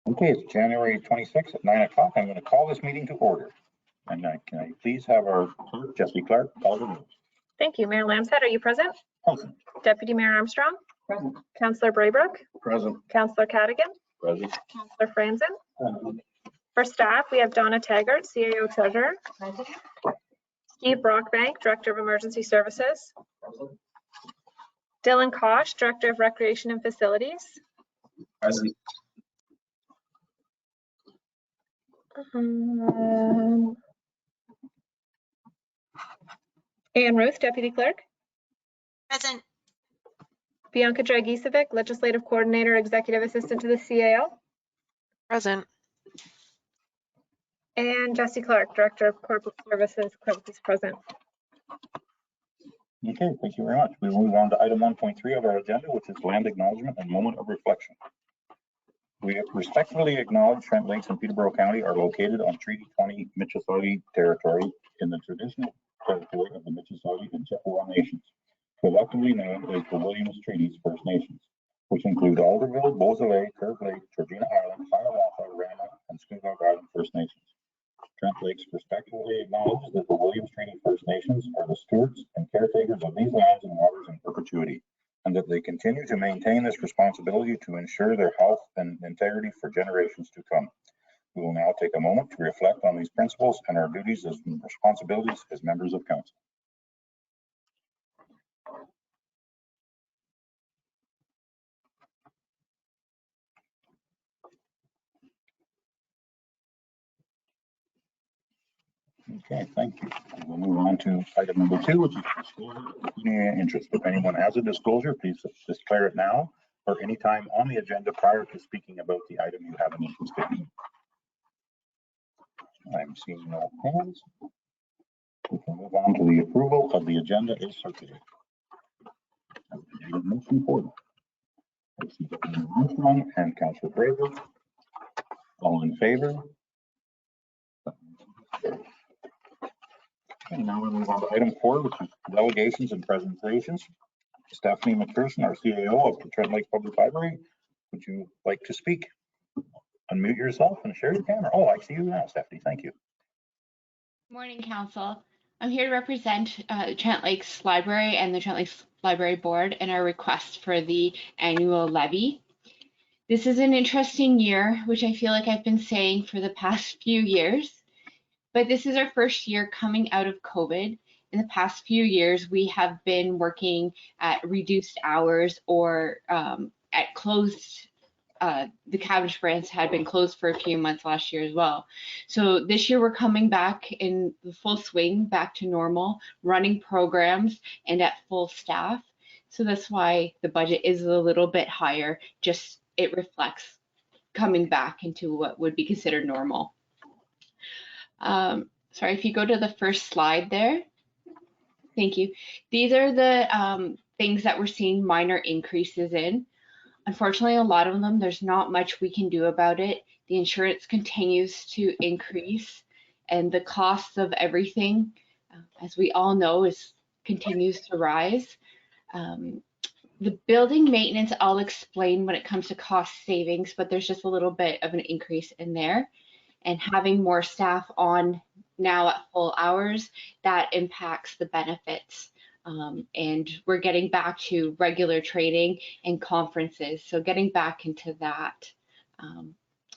Okay, it's January 26th at 9 o'clock. I'm going to call this meeting to order. And can I please have our clerk, Jessie Clark, call the roll? Thank you. Mayor Lambshead, are you present? Present. Deputy Mayor Armstrong? Present. Councillor Braybrook? Present. Councillor Cadigan? Present. Councillor Franzen? Present. For staff, we have Donna Taggart, CAO Treasurer. Present. Steve Brockbank, Director of Emergency Services. Present. Dylan Kosh, Director of Recreation and Facilities. Present. Ann Ruth, Deputy Clerk. Present. Bianca Dragicevic, Legislative Coordinator, Executive Assistant to the CAO. Present. And Jessie Clark, Director of Corporate Services, Clerk is present. Okay, thank you very much. We move on to item 1.3 of our agenda, which is land acknowledgement and moment of reflection. We respectfully acknowledge Trent Lakes and Peterborough County are located on Treaty 20 Municipality territory in the traditional territory of the Municipality and Chippewa Nations, collectively known as the Williams Treaties First Nations, which include Alderville, Beausoleil, Curve Lake, Georgina Island, Hiawatha, Rama, and Scugog Island First Nations. Trent Lakes respectfully acknowledges that the Williams Treaty First Nations are the stewards and caretakers of these lands and waters in perpetuity, and that they continue to maintain this responsibility to ensure their health and integrity for generations to come. We will now take a moment to reflect on these principles and our duties and responsibilities as members of council. Okay, thank you. We'll move on to item number 2, which is disclosure of pecuniary interest. If anyone has a disclosure, please declare it now or anytime on the agenda prior to speaking about the item you have an interest in. I'm seeing no hands. We can move on to the approval of the agenda as circulated. I need a motion for that. I see Deputy Armstrong and Councillor Braybrook. All in favor? And now we move on to item 4, which is delegations and presentations. Stephanie McPherson, our CAO of the Trent Lake Public Library, would you like to speak? Unmute yourself and share your camera. Oh, I see you now, Stephanie. Thank you. Morning, Council. I'm here to represent Trent Lakes Library and the Trent Lakes Library Board in our request for the annual levy. This is an interesting year, which I feel like I've been saying for the past few years. But this is our first year coming out of COVID. In the past few years, we have been working at reduced hours or at closed, the Cabbage branch had been closed for a few months last year as well. So this year we're coming back in the full swing, back to normal, running programs and at full staff. So that's why the budget is a little bit higher, just it reflects coming back into what would be considered normal. Sorry, if you go to the first slide there. Thank you. These are the things that we're seeing minor increases in. Unfortunately, a lot of them, there's not much we can do about it. The insurance continues to increase and the cost of everything, as we all know, continues to rise. The building maintenance, I'll explain when it comes to cost savings, but there's just a little bit of an increase in there. And having more staff on now at full hours, that impacts the benefits. And we're getting back to regular training and conferences. So getting back into that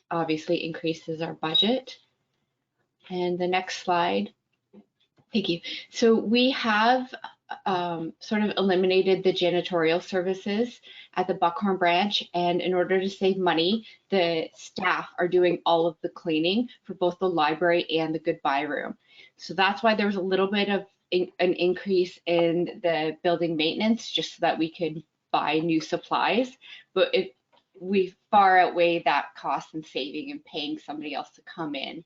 obviously increases our budget. And the next slide. Thank you. So we have sort of eliminated the janitorial services at the Buckhorn branch, and in order to save money, the staff are doing all of the cleaning for both the library and the goodbye room. So that's why there was a little bit of an increase in the building maintenance, just so that we could buy new supplies, but we far outweigh that cost and saving and paying somebody else to come in.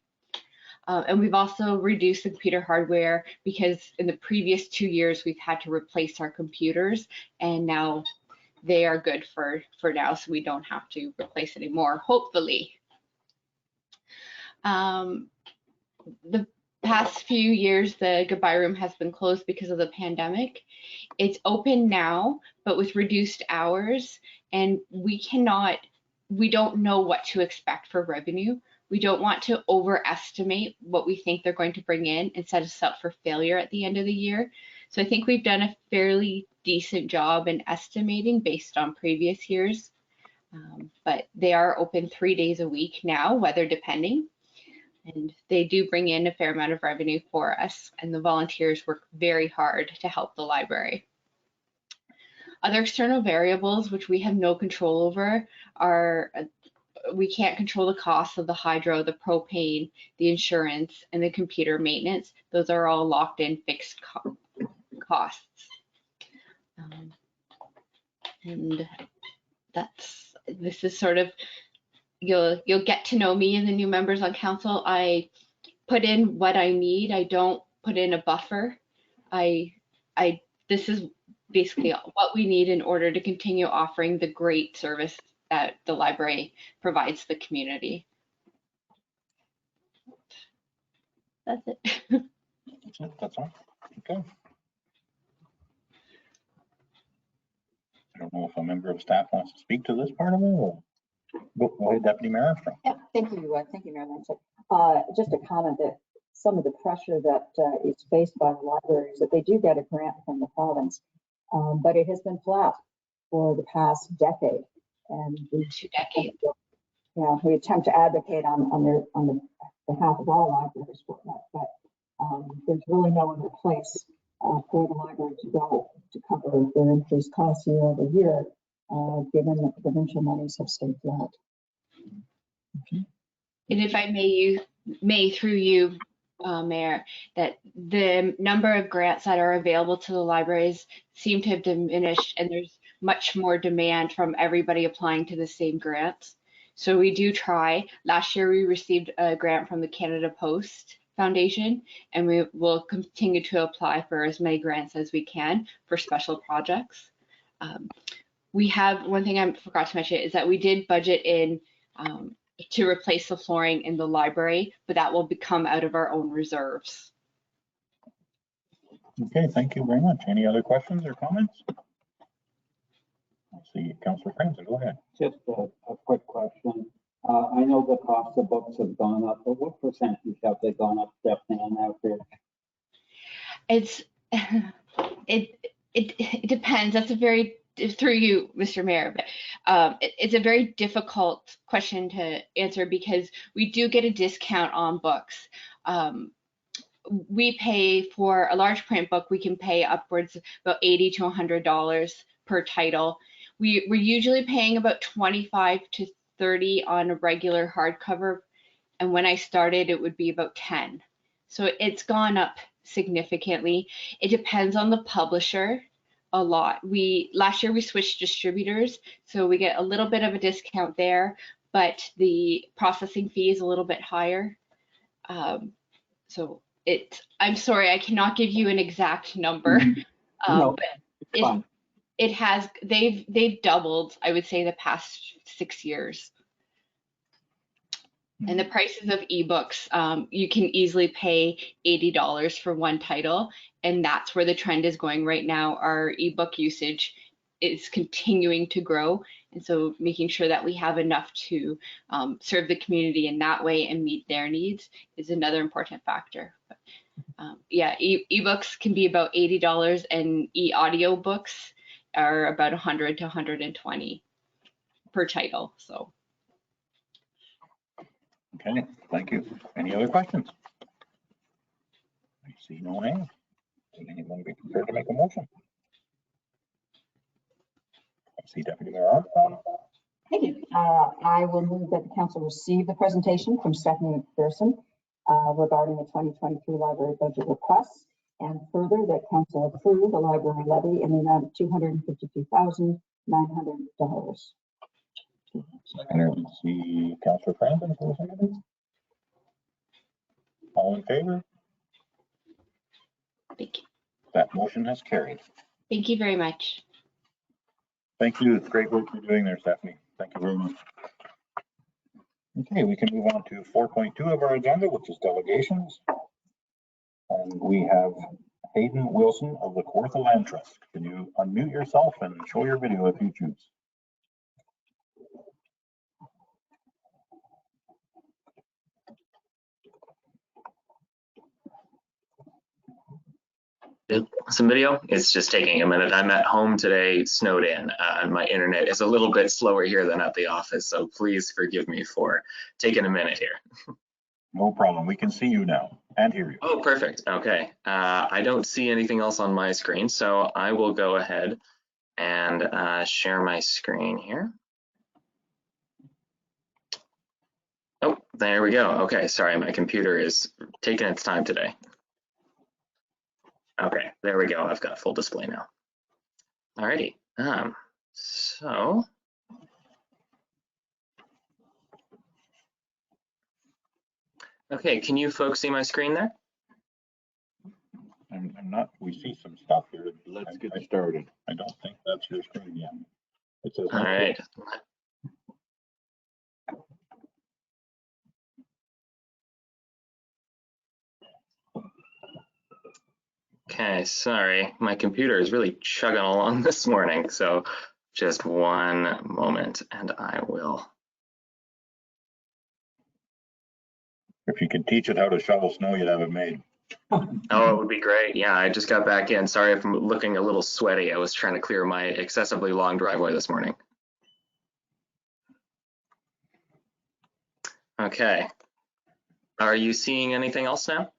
And we've also reduced the computer hardware because in the previous 2 years, we've had to replace our computers, and now they are good for now, so we don't have to replace anymore, hopefully. The past few years, the goodbye room has been closed because of the pandemic. It's open now, but with reduced hours, and we cannot we don't know what to expect for revenue. We don't want to overestimate what we think they're going to bring in and set us up for failure at the end of the year. So I think we've done a fairly decent job in estimating based on previous years. But they are open 3 days a week now, weather depending. And they do bring in a fair amount of revenue for us, and the volunteers work very hard to help the library. Other external variables, which we have no control over, are we can't control the costs of the hydro, the propane, the insurance, and the computer maintenance. Those are all locked in fixed costs. And this is sort of, you'll get to know me and the new members on council. I put in what I need. I don't put in a buffer. This is basically what we need in order to continue offering the great service that the library provides the community. That's it. That's all. Okay. I don't know if a member of staff wants to speak to this part of it, or go ahead, Deputy Mayor Armstrong. Yeah, thank you, Mayor Lansing. Just a comment that some of the pressure that is faced by the library is that they do get a grant from the province, but it has been flat for the past decade, and 2 decades. We attempt to advocate on the behalf of all libraries for that, but there's really no other place for the library to go to cover their increased costs year over year, given that the provincial monies have stayed flat. And if I may through you, Mayor, that the number of grants that are available to the libraries seem to have diminished, and there's much more demand from everybody applying to the same grants. So we do try. Last year we received a grant from the Canada Post Foundation, and we will continue to apply for as many grants as we can for special projects. We have, one thing I forgot to mention is that we did budget in to replace the flooring in the library, but that will become out of our own reserves. Okay, thank you very much. Any other questions or comments? I see Councillor Franzen, go ahead. Just a quick question. I know the cost of books have gone up, but what percentage have they gone up, Stephanie, on average? It depends. That's a very, through you, Mr. Mayor, but it's a very difficult question to answer because we do get a discount on books. We pay for a large print book, we can pay upwards about $80 to $100 per title. We're usually paying about 25 to 30 on a regular hardcover, and when I started it would be about 10. So it's gone up significantly. It depends on the publisher a lot. Last year we switched distributors, so we get a little bit of a discount there, but the processing fee is a little bit higher. So I'm sorry, I cannot give you an exact number. No, but they've doubled, I would say, the past 6 years. And the prices of ebooks, you can easily pay $80 for one title, and that's where the trend is going right now. Our ebook usage is continuing to grow, and so making sure that we have enough to serve the community in that way and meet their needs is another important factor. But, yeah, ebooks can be about $80, and e-audio books are about $100 to $120 per title. So. Okay, thank you. Any other questions? I see no hands. Would anyone be prepared to make a motion? I see Deputy Mayor Armstrong. Thank you. I will move that the council receive the presentation from Stephanie McPherson regarding the 2023 library budget requests, and further that council approve the library levy in the amount of $252,900. And I see Councillor Franzen for a second. All in favor? Thank you. That motion has carried. Thank you very much. Thank you. It's great work you're doing there, Stephanie. Thank you very much. Okay, we can move on to 4.2 of our agenda, which is delegations. And we have Hayden Wilson of the Kawartha Land Trust. Can you unmute yourself and show your video if you choose? Some video. It's just taking a minute. I'm at home today, snowed in, and my internet is a little bit slower here than at the office, so please forgive me for taking a minute here. No problem. We can see you now and hear you. Oh, perfect. Okay. I don't see anything else on my screen, so I will go ahead and share my screen here. Oh, there we go. Okay, sorry, my computer is taking its time today. Okay, there we go. I've got full display now. Alrighty. So okay, can you folks see my screen there? I'm not, we see some stuff here. Let's get started. I don't think that's your screen yet. It says. All right. Okay, sorry, my computer is really chugging along this morning, so just one moment and I will. If you could teach it how to shovel snow, you'd have it made. Oh, it would be great. Yeah, I just got back in. Sorry if I'm looking a little sweaty. I was trying to clear my excessively long driveway this morning. Okay. Are you seeing anything else now?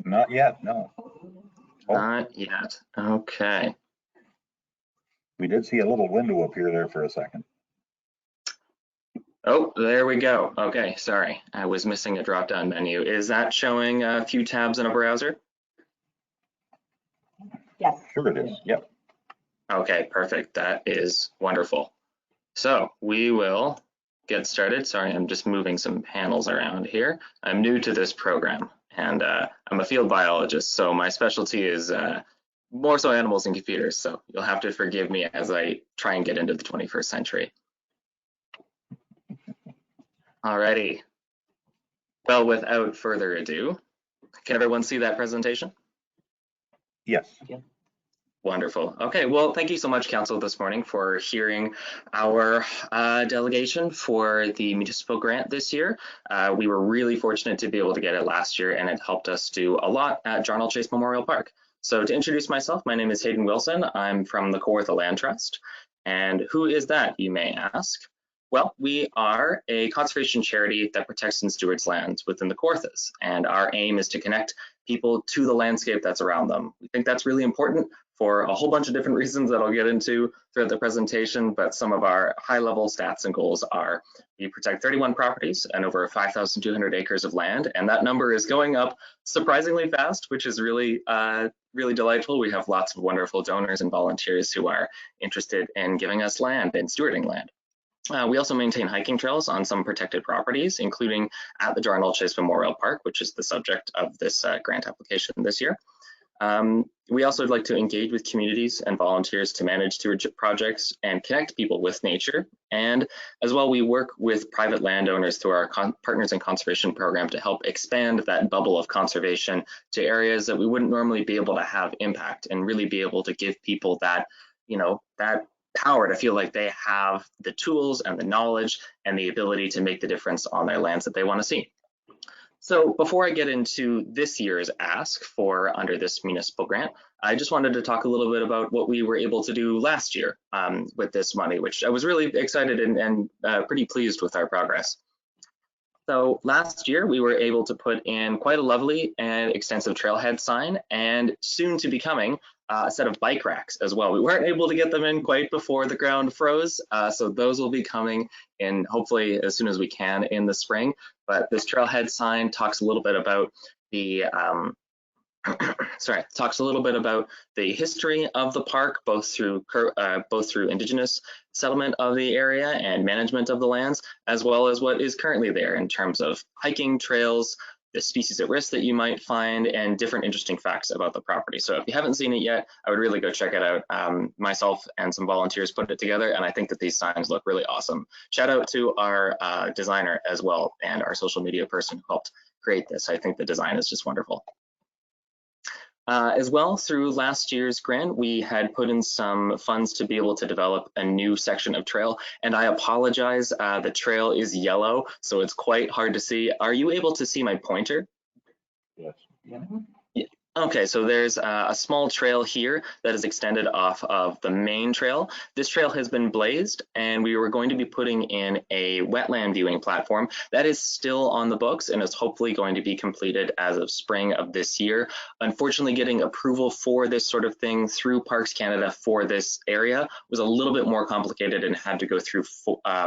Not yet, no. Oh, Not yet. Okay. we did see a little window appear there for a second. Oh, there we go. Okay, sorry. I was missing a drop-down menu. Is that showing a few tabs in a browser? Yes. Sure it is, yep. Okay, perfect. That is wonderful. So we will get started. Sorry, I'm just moving some panels around here. I'm new to this program and I'm a field biologist, so my specialty is more so animals and computers. So you'll have to forgive me as I try and get into the 21st century. Alrighty. Well, without further ado, can everyone see that presentation? Yes. Wonderful. Okay, well, thank you so much, Council, this morning for hearing our delegation for the municipal grant this year. We were really fortunate to be able to get it last year, and it helped us do a lot at Jarnell Chase Memorial Park. So to introduce myself, my name is Hayden Wilson. I'm from the Kawartha Land Trust. And who is that, you may ask? Well, we are a conservation charity that protects and stewards lands within the Kawarthas, and our aim is to connect people to the landscape that's around them. We think that's really important for a whole bunch of different reasons that I'll get into throughout the presentation, but some of our high-level stats and goals are we protect 31 properties and over 5,200 acres of land, and that number is going up surprisingly fast, which is really, really delightful. We have lots of wonderful donors and volunteers who are interested in giving us land and stewarding land. We also maintain hiking trails on some protected properties, including at the Jarnell Chase Memorial Park, which is the subject of this grant application this year. We also would like to engage with communities and volunteers to manage stewardship projects and connect people with nature. And as well, we work with private landowners through our Partners in Conservation program to help expand that bubble of conservation to areas that we wouldn't normally be able to have impact and really be able to give people that, you know, that power to feel like they have the tools and the knowledge and the ability to make the difference on their lands that they want to see. So before I get into this year's ask for under this municipal grant, I just wanted to talk a little bit about what we were able to do last year with this money, which I was really excited and pretty pleased with our progress. So last year we were able to put in quite a lovely and extensive trailhead sign and soon to be coming a set of bike racks as well. We weren't able to get them in quite before the ground froze, so those will be coming in hopefully as soon as we can in the spring. But this trailhead sign talks a little bit about the talks a little bit about the history of the park, both through Indigenous settlement of the area and management of the lands, as well as what is currently there in terms of hiking trails, the species at risk that you might find, and different interesting facts about the property. So if you haven't seen it yet, I would really go check it out. Myself and some volunteers put it together, and I think that these signs look really awesome. Shout out to our designer as well and our social media person who helped create this. I think the design is just wonderful. As well, through last year's grant, we had put in some funds to be able to develop a new section of trail, and I apologize, the trail is yellow, so it's quite hard to see. Are you able to see my pointer? Yes. Yeah. Okay, so there's a small trail here that is extended off of the main trail. This trail has been blazed, and we were going to be putting in a wetland viewing platform that is still on the books and is hopefully going to be completed as of spring of this year. Unfortunately, getting approval for this sort of thing through Parks Canada for this area was a little bit more complicated and had to go through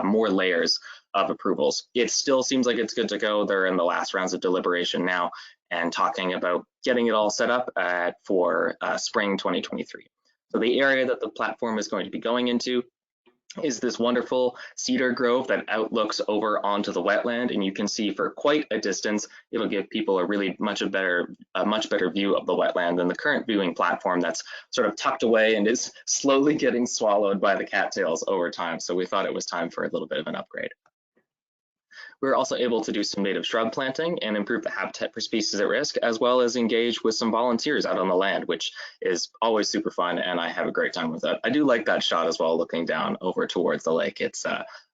more layers of approvals. It still seems like it's good to go. They're in the last rounds of deliberation now and talking about getting it all set up for spring 2023. So the area that the platform is going to be going into is this wonderful cedar grove that outlooks over onto the wetland, and you can see for quite a distance. It'll give people a really much better view of the wetland than the current viewing platform that's sort of tucked away and is slowly getting swallowed by the cattails over time. So we thought it was time for a little bit of an upgrade. We were also able to do some native shrub planting and improve the habitat for species at risk, as well as engage with some volunteers out on the land, which is always super fun, and I have a great time with it. I do like that shot as well, looking down over towards the lake. It's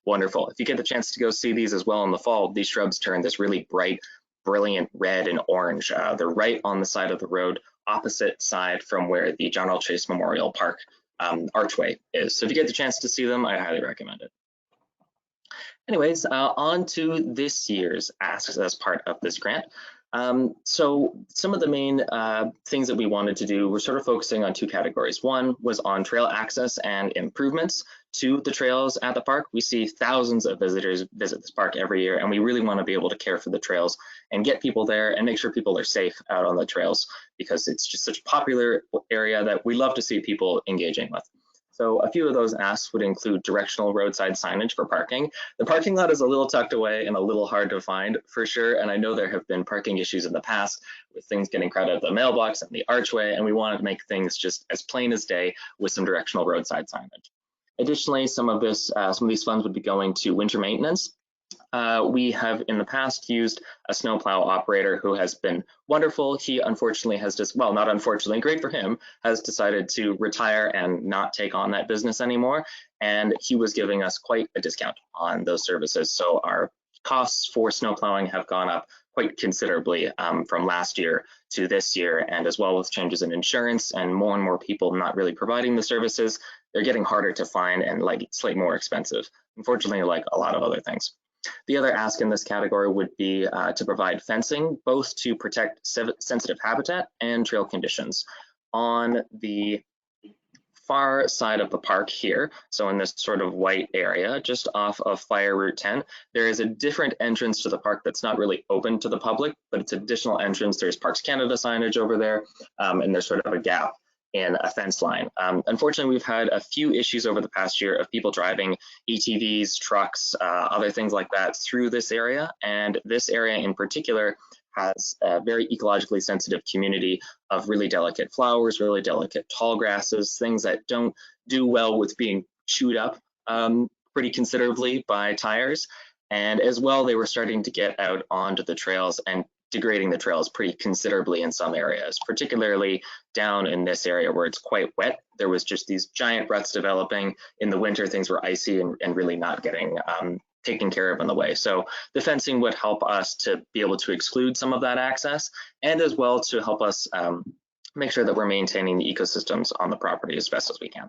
wonderful. If you get the chance to go see these as well in the fall, these shrubs turn this really bright, brilliant red and orange. They're right on the side of the road, opposite side from where the John L. Chase Memorial Park archway is. So if you get the chance to see them, I highly recommend it. Anyways, on to this year's asks as part of this grant. So some of the main things that we wanted to do, we're sort of focusing on two categories. One was on trail access and improvements to the trails at the park. We see thousands of visitors visit this park every year, and we really want to be able to care for the trails and get people there and make sure people are safe out on the trails, because it's just such a popular area that we love to see people engaging with. So a few of those asks would include directional roadside signage for parking. The parking lot is a little tucked away and a little hard to find for sure. And I know there have been parking issues in the past with things getting crowded at the mailbox and the archway, and we wanted to make things just as plain as day with some directional roadside signage. Additionally, some of these funds would be going to winter maintenance. We have in the past used a snowplow operator who has been wonderful. He unfortunately has just, well, not unfortunately, great for him, has decided to retire and not take on that business anymore. And he was giving us quite a discount on those services. So our costs for snowplowing have gone up quite considerably from last year to this year. And as well with changes in insurance and more people not really providing the services, they're getting harder to find and slightly more expensive, unfortunately, like a lot of other things. The other ask in this category would be to provide fencing, both to protect sensitive habitat and trail conditions. On the far side of the park here, so in this sort of white area, just off of Fire Route 10, there is a different entrance to the park that's not really open to the public, but it's additional entrance. There's Parks Canada signage over there, and there's sort of a gap in a fence line. Unfortunately, we've had a few issues over the past year of people driving ATVs, trucks, other things like that through this area. And this area in particular has a very ecologically sensitive community of really delicate flowers, really delicate tall grasses, things that don't do well with being chewed up pretty considerably by tires. And as well, they were starting to get out onto the trails and degrading the trails pretty considerably in some areas, particularly down in this area where it's quite wet. There was just these giant ruts developing. In the winter, things were icy and really not getting taken care of on the way. So the fencing would help us to be able to exclude some of that access, and as well to help us make sure that we're maintaining the ecosystems on the property as best as we can.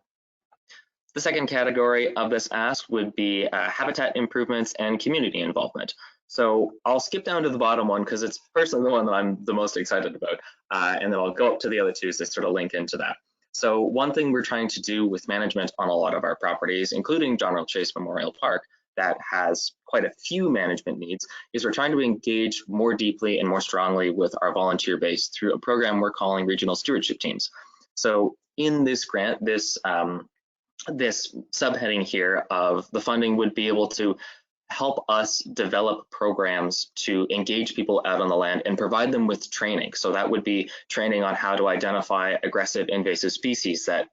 The second category of this ask would be habitat improvements and community involvement. So I'll skip down to the bottom one because it's personally the one that I'm the most excited about, and then I'll go up to the other two to sort of link into that. So one thing we're trying to do with management on a lot of our properties, including John L. Chase Memorial Park, that has quite a few management needs, is we're trying to engage more deeply and more strongly with our volunteer base through a program we're calling regional stewardship teams. So in this grant, this subheading here of the funding would be able to help us develop programs to engage people out on the land and provide them with training. So that would be training on how to identify aggressive invasive species that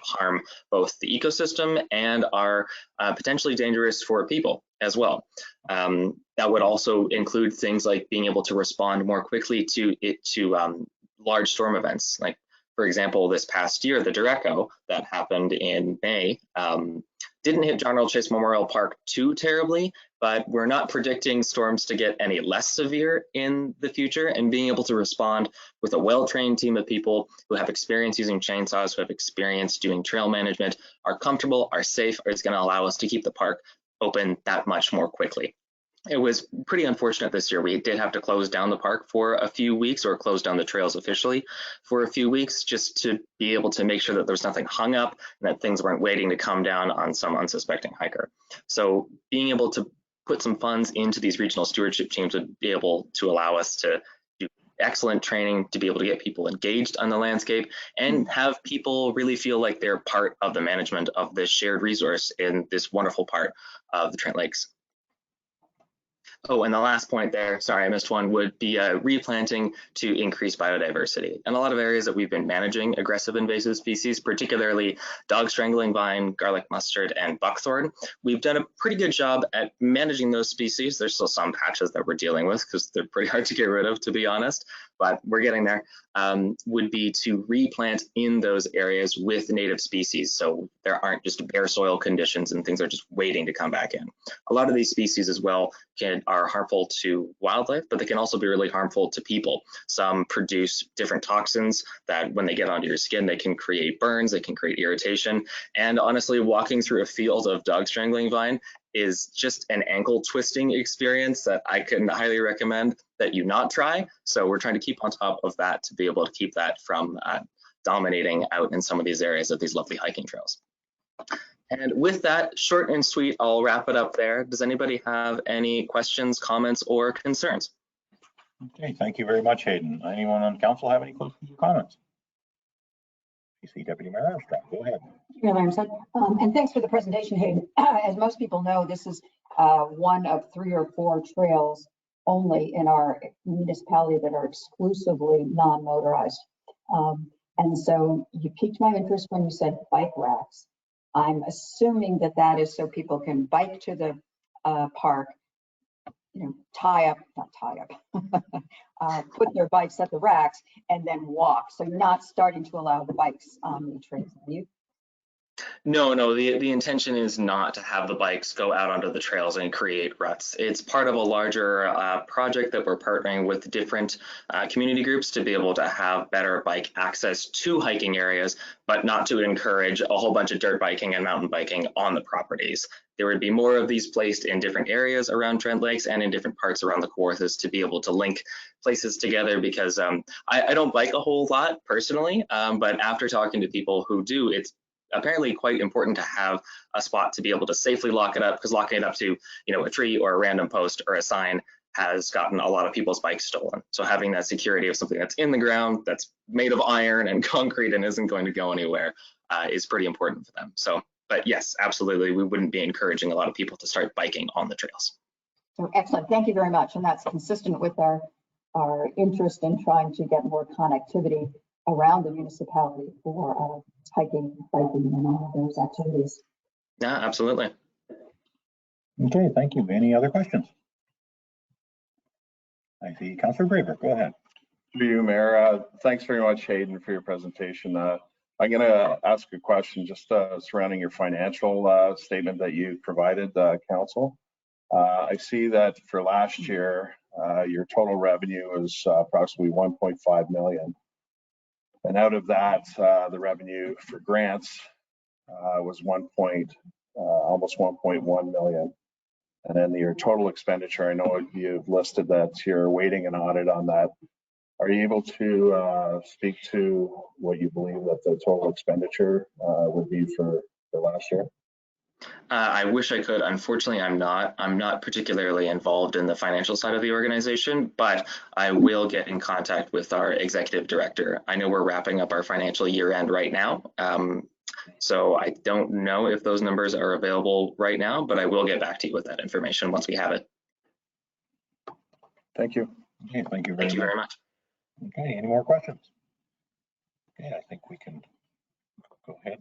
harm both the ecosystem and are potentially dangerous for people as well. That would also include things like being able to respond more quickly to large storm events. Like, for example, this past year, the derecho that happened in May didn't hit John L. Chase Memorial Park too terribly, but we're not predicting storms to get any less severe in the future, and being able to respond with a well-trained team of people who have experience using chainsaws, who have experience doing trail management, are comfortable, are safe, is going to allow us to keep the park open that much more quickly. It was pretty unfortunate this year. We did have to close down the park for a few weeks, or close down the trails officially for a few weeks, just to be able to make sure that there was nothing hung up and that things weren't waiting to come down on some unsuspecting hiker. So being able to put some funds into these regional stewardship teams would be able to allow us to do excellent training, to be able to get people engaged on the landscape and have people really feel like they're part of the management of this shared resource in this wonderful part of the Trent Lakes. Oh, and the last point there, sorry, I missed one, would be replanting to increase biodiversity. In a lot of areas that we've been managing aggressive invasive species, particularly dog strangling vine, garlic mustard, and buckthorn, we've done a pretty good job at managing those species. There's still some patches that we're dealing with because they're pretty hard to get rid of, to be honest, but we're getting there. Would be to replant in those areas with native species, so there aren't just bare soil conditions and things are just waiting to come back in. A lot of these species as well are harmful to wildlife, but they can also be really harmful to people. Some produce different toxins that when they get onto your skin, they can create burns, they can create irritation. And honestly, walking through a field of dog strangling vine is just an ankle twisting experience that I can highly recommend that you not try. So we're trying to keep on top of that to be able to keep that from dominating out in some of these areas of these lovely hiking trails. And with that, short and sweet, I'll wrap it up there. Does anybody have any questions, comments, or concerns? Okay, thank you very much, Hayden. Anyone on council have any questions or comments? PC Deputy Mayor Armstrong, go ahead. Mayor Langston, and thanks for the presentation, Hayden. As most people know, this is one of 3 or 4 trails only in our municipality that are exclusively non-motorized. And so you piqued my interest when you said bike racks. I'm assuming that that is so people can bike to the park, you know, put their bikes at the racks and then walk. So you're not starting to allow the bikes on the trails, are you? No, the intention is not to have the bikes go out onto the trails and create ruts. It's part of a larger project that we're partnering with different community groups to be able to have better bike access to hiking areas, but not to encourage a whole bunch of dirt biking and mountain biking on the properties. There would be more of these placed in different areas around Trent Lakes and in different parts around the Kawarthas to be able to link places together, because I don't bike a whole lot personally, but after talking to people who do, it's apparently quite important to have a spot to be able to safely lock it up, because locking it up to, you know, a tree or a random post or a sign has gotten a lot of people's bikes stolen. So having that security of something that's in the ground, that's made of iron and concrete and isn't going to go anywhere is pretty important for them. So, but yes, absolutely, we wouldn't be encouraging a lot of people to start biking on the trails. So excellent, thank you very much. And that's consistent with our interest in trying to get more connectivity around the municipality for hiking, biking, and all of those activities. Yeah, absolutely. Okay, thank you. Any other questions? I see Councillor Graber, go ahead. To you, Mayor. Thanks very much, Hayden, for your presentation. I'm going to ask a question just surrounding your financial statement that you provided council. I see that for last year, your total revenue is approximately 1.5 million. And out of that, the revenue for grants was almost 1.1 million. And then your total expenditure, I know you've listed that you're awaiting an audit on that. Are you able to speak to what you believe that the total expenditure would be for last year? I wish I could. Unfortunately, I'm not. I'm not particularly involved in the financial side of the organization, but I will get in contact with our executive director. I know we're wrapping up our financial year end right now. So I don't know if those numbers are available right now, but I will get back to you with that information once we have it. Thank you. Okay, thank you Thank you very much. Okay, any more questions? Okay, I think we can go ahead.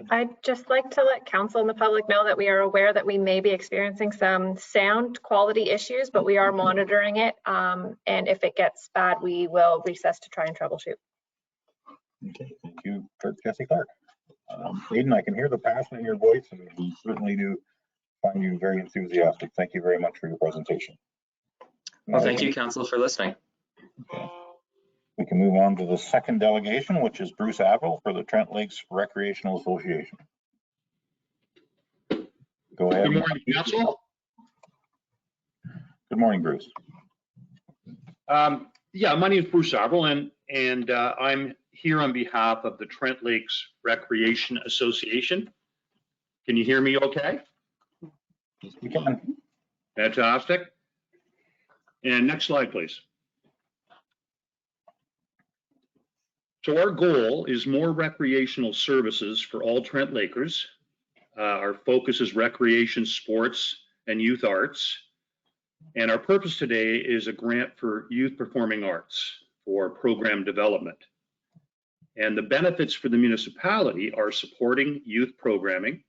I'd just like to let council and the public know that we are aware that we may be experiencing some sound quality issues, but we are monitoring it. And if it gets bad, we will recess to try and troubleshoot. Okay, thank you, Clerk Jesse Clark. Hayden, I can hear the passion in your voice, and we certainly do find you very enthusiastic. Thank you very much for your presentation. Well, thank you, Council, for listening. We can move on to the second delegation, which is Bruce Averill for the Trent Lakes Recreational Association. Go ahead. Good morning, Council. Good morning, Bruce. Yeah, my name is Bruce Averill, and I'm here on behalf of the Trent Lakes Recreation Association. Can you hear me okay? Yes, we can. Fantastic. And next slide, please. So our goal is more recreational services for all Trent Lakers. Our focus is recreation, sports, and youth arts. And our purpose today is a grant for youth performing arts for program development. And the benefits for the municipality are supporting youth programming.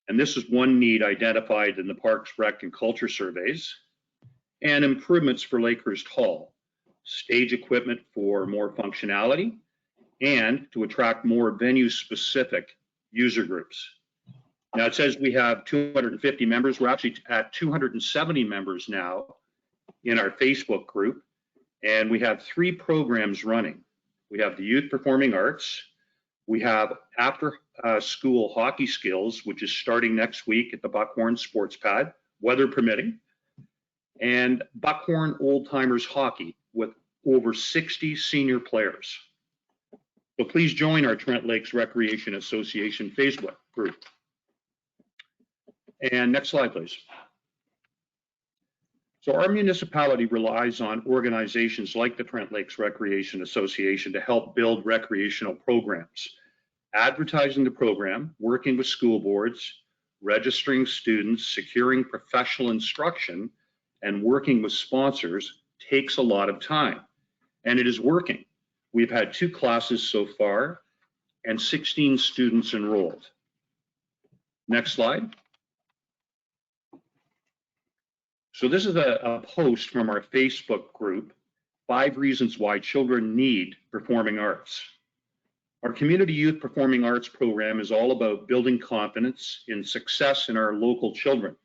And this is one need identified in the Parks, Rec, and Culture surveys. And improvements for Lakehurst Hall, stage equipment for more functionality, and to attract more venue-specific user groups. Now it says we have 250 members. We're actually at 270 members now in our Facebook group, and we have 3 programs running. We have the Youth Performing Arts. We have after school hockey skills, which is starting next week at the Buckhorn Sports Pad, weather permitting, and Buckhorn Old Timers Hockey with over 60 senior players. So please join our Trent Lakes Recreation Association Facebook group. And next slide, please. So our municipality relies on organizations like the Trent Lakes Recreation Association to help build recreational programs, advertising the program, working with school boards, registering students, securing professional instruction, and working with sponsors takes a lot of time, and it is working. We've had 2 classes so far and 16 students enrolled. Next slide. So this is a post from our Facebook group, 5 reasons why children need performing arts. Our community youth performing arts program is all about building confidence in success in our local children.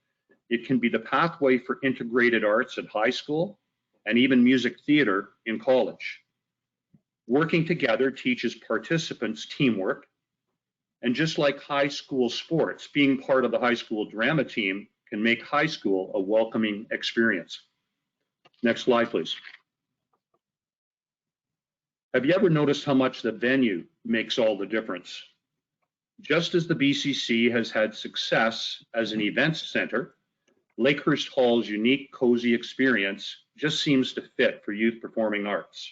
It can be the pathway for integrated arts at high school and even music theater in college. Working together teaches participants teamwork. And just like high school sports, being part of the high school drama team can make high school a welcoming experience. Next slide, please. Have you ever noticed how much the venue makes all the difference? Just as the BCC has had success as an events center, Lakehurst Hall's unique, cozy experience just seems to fit for youth performing arts.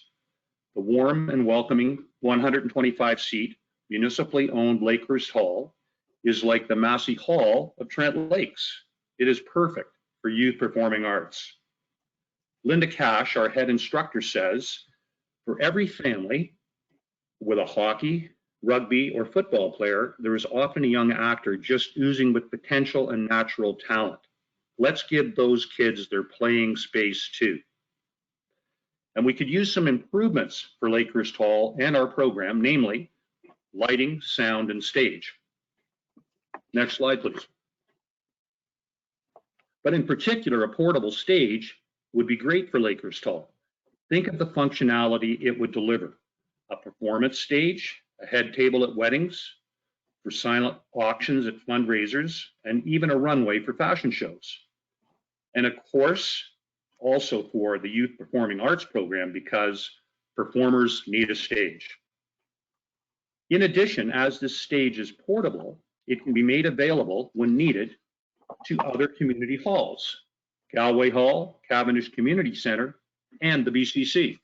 The warm and welcoming 125-seat municipally owned Lakehurst Hall is like the Massey Hall of Trent Lakes. It is perfect for youth performing arts. Linda Cash, our head instructor, says, for every family with a hockey, rugby, or football player, there is often a young actor just oozing with potential and natural talent. Let's give those kids their playing space too. And we could use some improvements for Lakehurst Hall and our program, namely lighting, sound, and stage. Next slide, please. But in particular, a portable stage would be great for Lakehurst Hall. Think of the functionality it would deliver. A performance stage, a head table at weddings, for silent auctions at fundraisers, and even a runway for fashion shows. And of course, also for the Youth Performing Arts program, because performers need a stage. In addition, as this stage is portable, it can be made available when needed to other community halls, Galway Hall, Cavendish Community Center, and the BCC.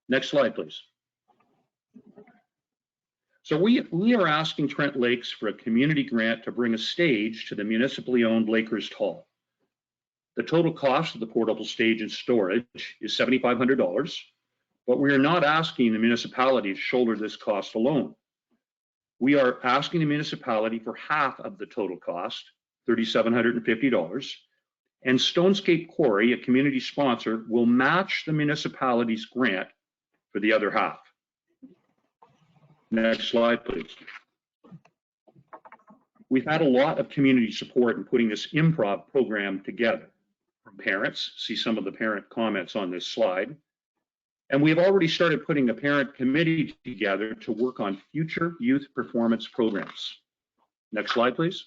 Next slide, please. So we are asking Trent Lakes for a community grant to bring a stage to the municipally owned Lakehurst Hall. The total cost of the portable stage and storage is $7,500, but we are not asking the municipality to shoulder this cost alone. We are asking the municipality for half of the total cost, $3,750, and Stonescape Quarry, a community sponsor, will match the municipality's grant for the other half. Next slide, please. We've had a lot of community support in putting this improv program together. From parents, see some of the parent comments on this slide. And we've already started putting a parent committee together to work on future youth performance programs. Next slide, please.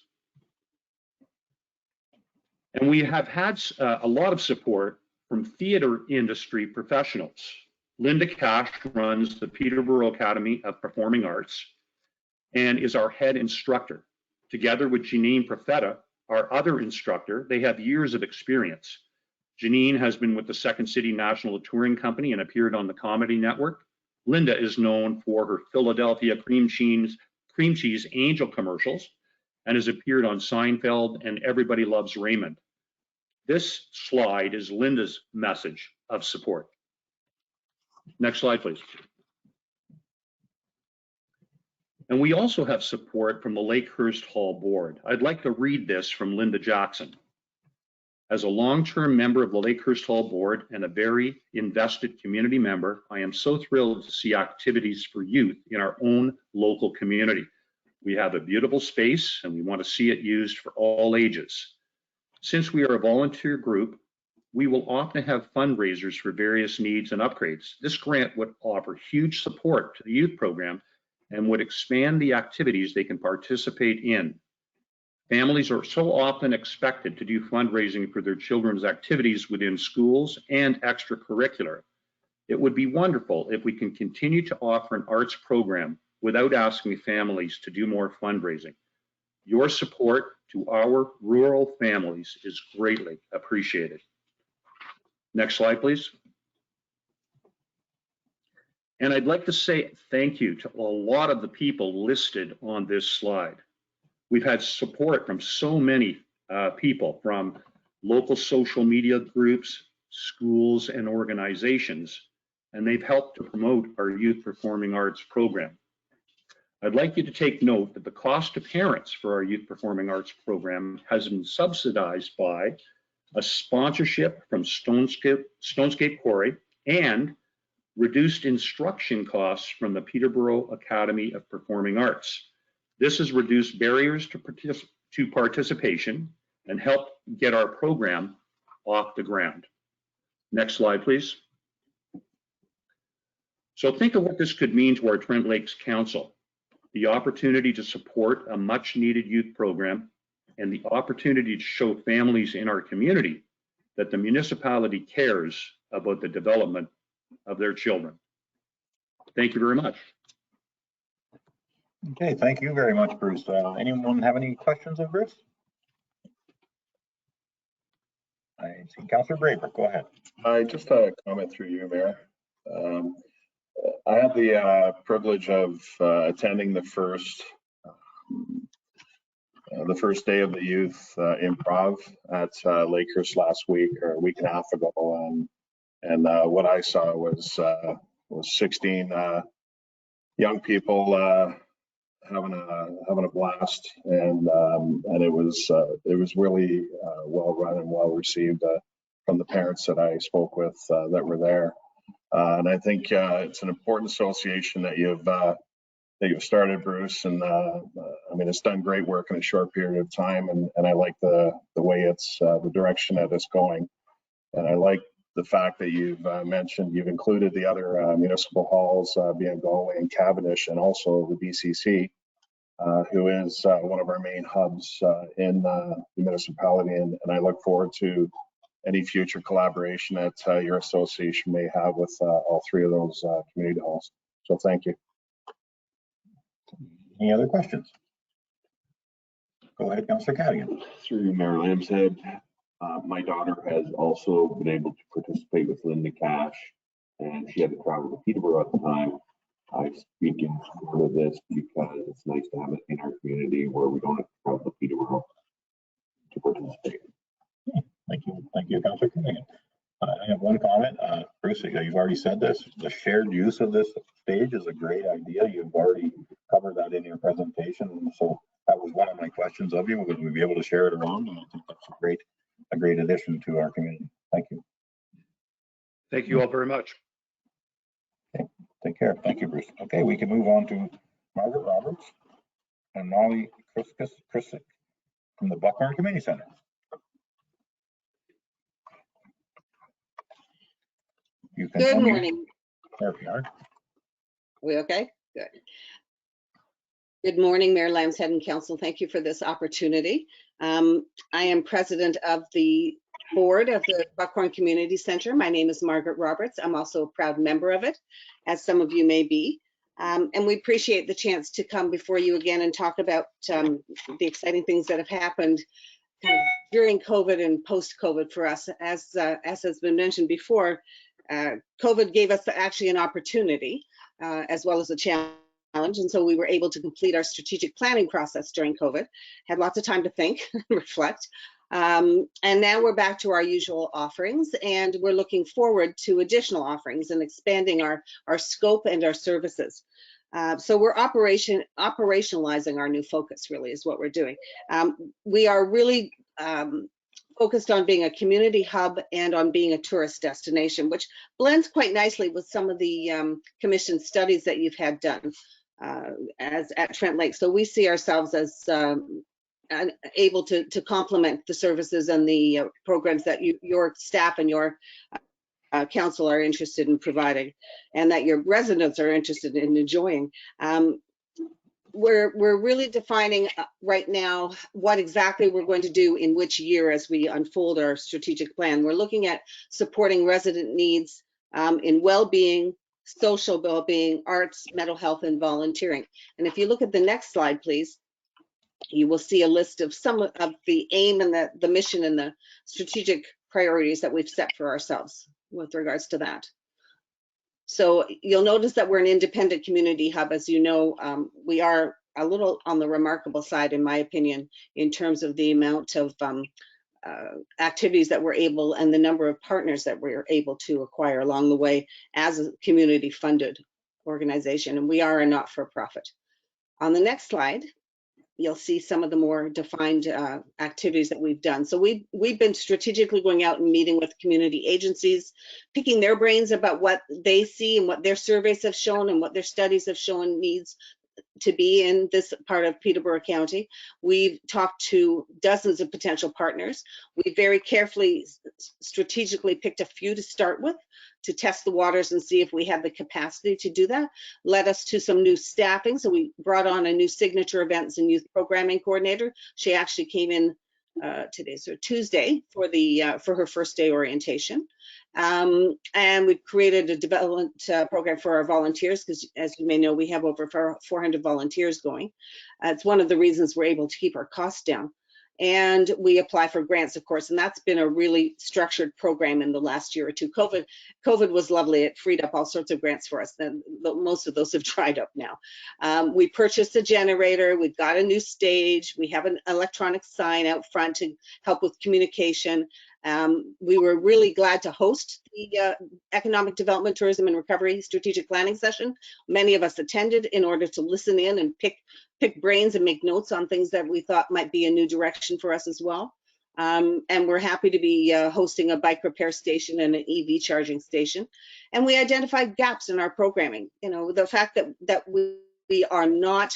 And we have had a lot of support from theater industry professionals. Linda Cash runs the Peterborough Academy of Performing Arts and is our head instructor. Together with Janine Profeta, our other instructor, they have years of experience. Janine has been with the Second City National Touring Company and appeared on the Comedy Network. Linda is known for her Philadelphia cream cheese angel commercials and has appeared on Seinfeld and Everybody Loves Raymond. This slide is Linda's message of support. Next slide, please. And we also have support from the Lakehurst Hall Board. I'd like to read this from Linda Jackson. As a long-term member of the Lakehurst Hall Board and a very invested community member, I am so thrilled to see activities for youth in our own local community. We have a beautiful space and we want to see it used for all ages. Since we are a volunteer group, we will often have fundraisers for various needs and upgrades. This grant would offer huge support to the youth program and would expand the activities they can participate in. Families are so often expected to do fundraising for their children's activities within schools and extracurricular. It would be wonderful if we can continue to offer an arts program without asking families to do more fundraising. Your support to our rural families is greatly appreciated. Next slide, please. And I'd like to say thank you to a lot of the people listed on this slide. We've had support from so many people, from local social media groups, schools, and organizations, and they've helped to promote our youth performing arts program. I'd like you to take note that the cost to parents for our youth performing arts program has been subsidized by a sponsorship from Stonescape Quarry and reduced instruction costs from the Peterborough Academy of Performing Arts. This has reduced barriers to participation and helped get our program off the ground. Next slide, please. So think of what this could mean to our Trent Lakes Council. The opportunity to support a much needed youth program and the opportunity to show families in our community that the municipality cares about the development of their children. Thank you very much. Okay, thank you very much, Bruce. Anyone have any questions of Bruce? I see Councillor Braber, go ahead. Just a comment through you, Mayor. I had the privilege of attending the first day of the youth improv at Lakehurst last week or a week and a half ago, and what I saw was 16 young people having a blast, and it was really well run and well received from the parents that I spoke with that were there. And I think it's an important association that you've started, Bruce. And I mean, it's done great work in a short period of time, and I like the way it's the direction that it's going. And I like the fact that you've included the other municipal halls, being Galway and Cavendish, and also the BCC, who is one of our main hubs in the municipality. And I look forward to any future collaboration that your association may have with all three of those community halls. So thank you. Any other questions? Go ahead, Councillor Cadigan. Through Mayor Lambshead, my daughter has also been able to participate with Linda Cash, and she had to travel to Peterborough at the time. I speak in support of this because it's nice to have it in our community where we don't have to travel to Peterborough to participate. Thank you, Councillor Cadigan. I have one comment. Bruce, you've already said this. The shared use of this stage is a great idea. You've already covered that in your presentation. So that was one of my questions of you. Would we be able to share it around? And I think that's a great addition to our community. Thank you. Thank you all very much. Okay, take care. Thank you, Bruce. Okay, we can move on to Margaret Roberts and Molly Krissick from the Buckhorn Community Center. You can Good unmute. morning. There we are. We okay? Good. Good morning, Mayor Lambshead and Council. Thank you for this opportunity. I am president of the board of the Buckhorn Community Center. My name is Margaret Roberts. I'm also a proud member of it, as some of you may be. And we appreciate the chance to come before you again and talk about the exciting things that have happened kind of during COVID and post-COVID for us. As has been mentioned before, COVID gave us actually an opportunity as well as a challenge. And so we were able to complete our strategic planning process during COVID, had lots of time to think and reflect. And now we're back to our usual offerings, and we're looking forward to additional offerings and expanding our scope and our services. So we're operationalizing our new focus, really, is what we're doing. We are really focused on being a community hub and on being a tourist destination, which blends quite nicely with some of the commission studies that you've had done as at Trent Lake. So we see ourselves as able to complement the services and the programs that your staff and your council are interested in providing, and that your residents are interested in enjoying. We're really defining right now what exactly we're going to do in which year as we unfold our strategic plan. We're looking at supporting resident needs in well-being, social well-being, arts, mental health, and volunteering. And if you look at the next slide, please, you will see a list of some of the aim and the mission and the strategic priorities that we've set for ourselves with regards to that. So you'll notice that we're an independent community hub. As you know, we are a little on the remarkable side, in my opinion, in terms of the amount of activities that we're able and the number of partners that we're able to acquire along the way as a community funded organization. And we are a not-for-profit. On the next slide, you'll see some of the more defined activities that we've done. So we've been strategically going out and meeting with community agencies, picking their brains about what they see and what their surveys have shown and what their studies have shown needs to be in this part of Peterborough County. We've talked to dozens of potential partners. We very carefully, strategically picked a few to start with to test the waters and see if we had the capacity to do that. Led us to some new staffing. So we brought on a new signature events and youth programming coordinator. She actually came in today's Tuesday for her first day orientation. And we've created a development program for our volunteers, because as you may know, we have over 400 volunteers going. It's one of the reasons we're able to keep our costs down. And we apply for grants, of course, and that's been a really structured program in the last year or two. COVID was lovely. It freed up all sorts of grants for us. Then most of those have dried up now. We purchased a generator. We've got a new stage. We have an electronic sign out front to help with communication. We were really glad to host the Economic Development, Tourism and Recovery Strategic Planning session. Many of us attended in order to listen in and pick brains and make notes on things that we thought might be a new direction for us as well. And we're happy to be hosting a bike repair station and an EV charging station. And we identified gaps in our programming. You know, the fact that we are not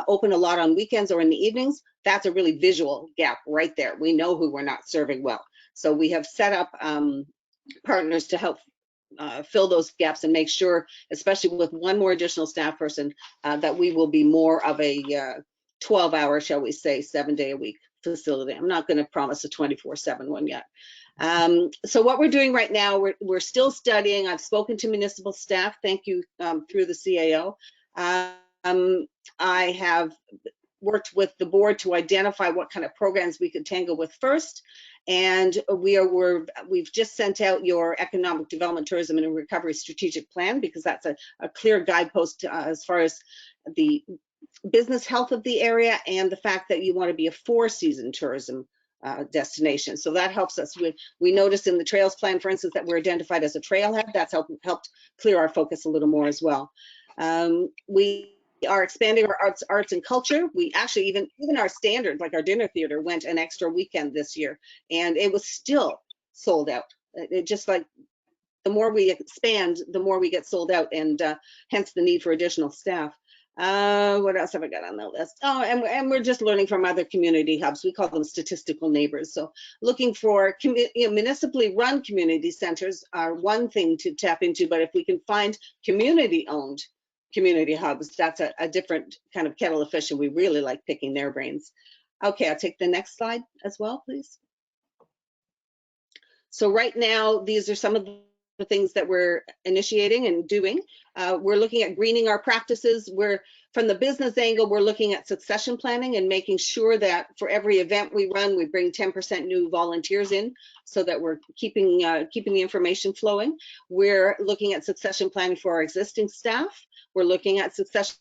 open a lot on weekends or in the evenings, that's a really visual gap right there. We know who we're not serving well. So we have set up partners to help fill those gaps and make sure, especially with one more additional staff person, that we will be more of a 12-hour, shall we say, 7-day-a-week facility. I'm not going to promise a 24/7 one yet. So what we're doing right now, we're still studying. I've spoken to municipal staff. Thank you through the CAO. I have worked with the board to identify what kind of programs we could tangle with first. And we've just sent out your Economic Development, Tourism and Recovery Strategic Plan, because that's a clear guidepost as far as the business health of the area and the fact that you want to be a 4-season tourism destination. So that helps us with, we noticed in the trails plan, for instance, that we're identified as a trailhead. That's helped clear our focus a little more as well. We are expanding our arts and culture. We actually even our standard, like our dinner theater, went an extra weekend this year, and it was still sold out. It just, like, the more we expand, the more we get sold out, and hence the need for additional staff. What else have I got on the list? Oh, and we're just learning from other community hubs. We call them statistical neighbors. So looking for municipally run community centers are one thing to tap into, but if we can find community-owned community hubs, that's a different kind of kettle of fish, and we really like picking their brains. Okay, I'll take the next slide as well, please. So right now, these are some of the things that we're initiating and doing. We're looking at greening our practices. From the business angle, we're looking at succession planning and making sure that for every event we run, we bring 10% new volunteers in so that we're keeping the information flowing. We're looking at succession planning for our existing staff. We're looking at succession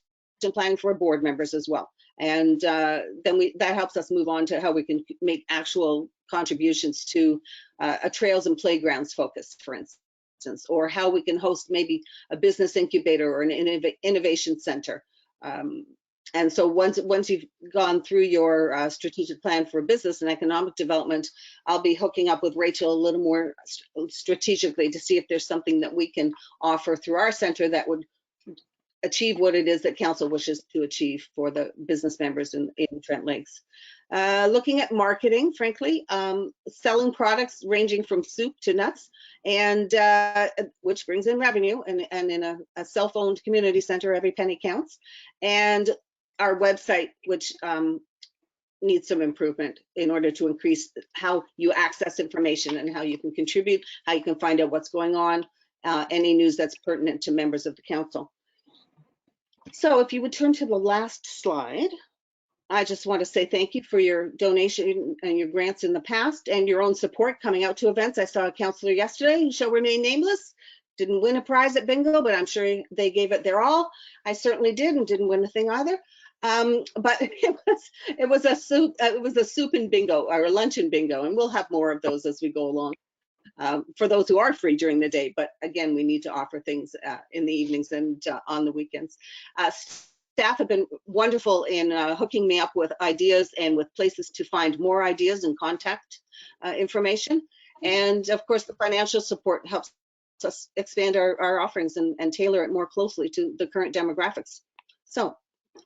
planning for board members as well. And then that helps us move on to how we can make actual contributions to a trails and playgrounds focus, for instance, or how we can host maybe a business incubator or an innovation center. And so once you've gone through your strategic plan for business and economic development, I'll be hooking up with Rachel a little more strategically to see if there's something that we can offer through our center that would achieve what it is that council wishes to achieve for the business members in Trent Lakes. Looking at marketing, frankly, selling products ranging from soup to nuts, and which brings in revenue, and in a self-owned community center, every penny counts. And our website, which needs some improvement in order to increase how you access information and how you can contribute, how you can find out what's going on, any news that's pertinent to members of the council. So if you would turn to the last slide, I just want to say thank you for your donation and your grants in the past and your own support coming out to events. I saw a councillor yesterday who shall remain nameless, didn't win a prize at bingo, but I'm sure they gave it their all. I certainly did, and didn't win a thing either. But it was a soup and bingo, or a luncheon bingo, and we'll have more of those as we go along. For those who are free during the day, but again, we need to offer things in the evenings and on the weekends. Staff have been wonderful in hooking me up with ideas and with places to find more ideas and contact information. And of course, the financial support helps us expand our offerings and tailor it more closely to the current demographics. So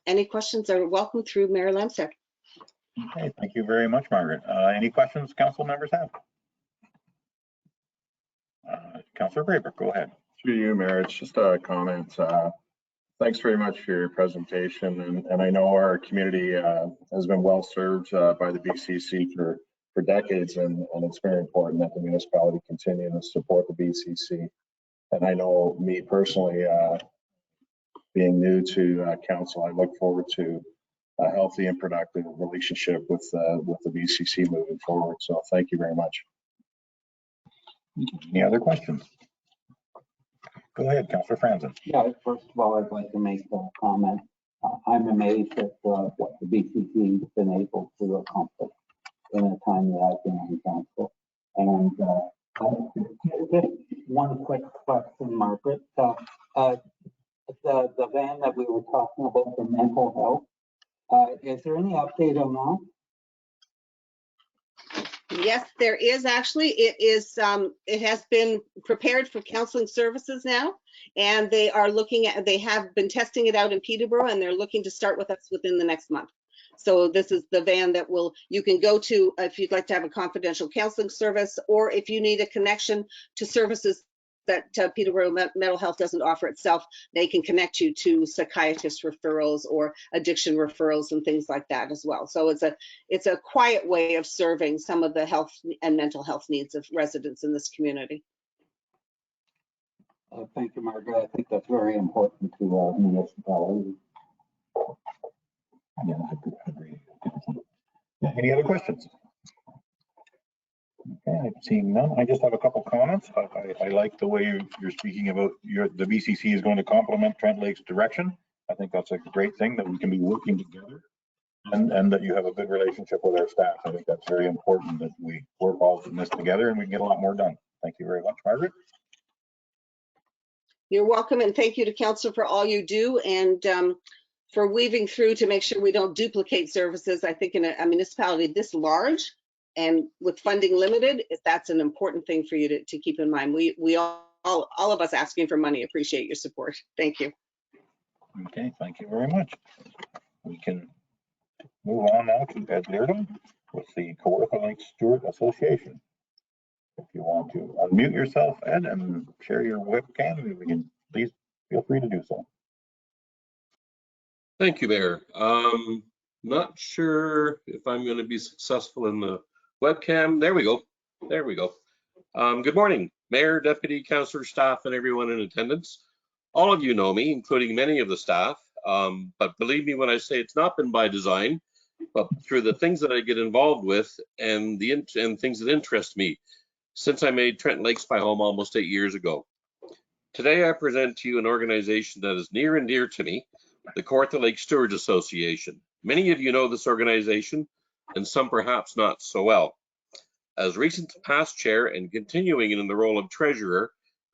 any questions are welcome through Mayor Lemsek. Okay, thank you very much, Margaret. Any questions council members have? Councillor Braber, go ahead. Through you, Mayor, it's just a comment. Thanks very much for your presentation, and I know our community has been well served by the BCC for decades, and it's very important that the municipality continue to support the BCC. And I know me personally, being new to council, I look forward to a healthy and productive relationship with the BCC moving forward. So thank you very much. Any other questions? Go ahead, Councillor Franzen. Yeah, first of all, I'd like to make a comment. I'm amazed at what the BCC has been able to accomplish in the time that I've been on council. And just one quick question, Margaret. The van that we were talking about for mental health, is there any update on that? Yes, there is actually. It has been prepared for counseling services now, and they have been testing it out in Peterborough, and they're looking to start with us within the next month. So this is the van that you can go to if you'd like to have a confidential counseling service, or if you need a connection to services that Peterborough Mental Health doesn't offer itself. They can connect you to psychiatrist referrals or addiction referrals and things like that as well. So it's a quiet way of serving some of the health and mental health needs of residents in this community. Thank you, Margaret. I think that's very important to our municipality. Yeah, I agree. Any other questions? Okay, I'm seeing none. I just have a couple comments. I like the way you're speaking about the BCC is going to complement Trent Lake's direction. I think that's a great thing, that we can be working together, and that you have a good relationship with our staff. I think that's very important, that we work all in this together and we can get a lot more done. Thank you very much, Margaret. You're welcome, and thank you to Council for all you do, and for weaving through to make sure we don't duplicate services. I think in a municipality this large and with funding limited, that's an important thing for you to keep in mind. We all of us asking for money appreciate your support. Thank you. Okay, thank you very much. We can move on now to Ed Leardom with the Kawartha Lake Stewart Association. If you want to unmute yourself, Ed, and share your webcam, we can, please feel free to do so. Thank you, Mayor. Not sure if I'm going to be successful in the webcam. There we go. There we go. Good morning, Mayor, Deputy Councillor, staff, and everyone in attendance. All of you know me, including many of the staff, but believe me when I say it's not been by design, but through the things that I get involved with and things that interest me since I made Trent Lakes my home almost 8 years ago. Today, I present to you an organization that is near and dear to me, the Kawartha Lake Stewards Association. Many of you know this organization, and some perhaps not so well. As recent past chair and continuing in the role of treasurer,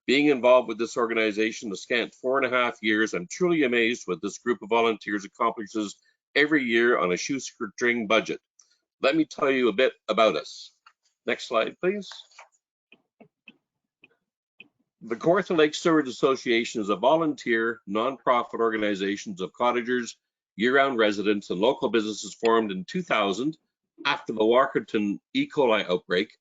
being involved with this organization a scant 4.5 years, I'm truly amazed what this group of volunteers accomplishes every year on a shoestring budget. Let me tell you a bit about us. Next slide, please. The Kawartha Lake Stewards Association is a volunteer, nonprofit organization of cottagers, year-round residents, and local businesses formed in 2000 after the Walkerton E. coli outbreak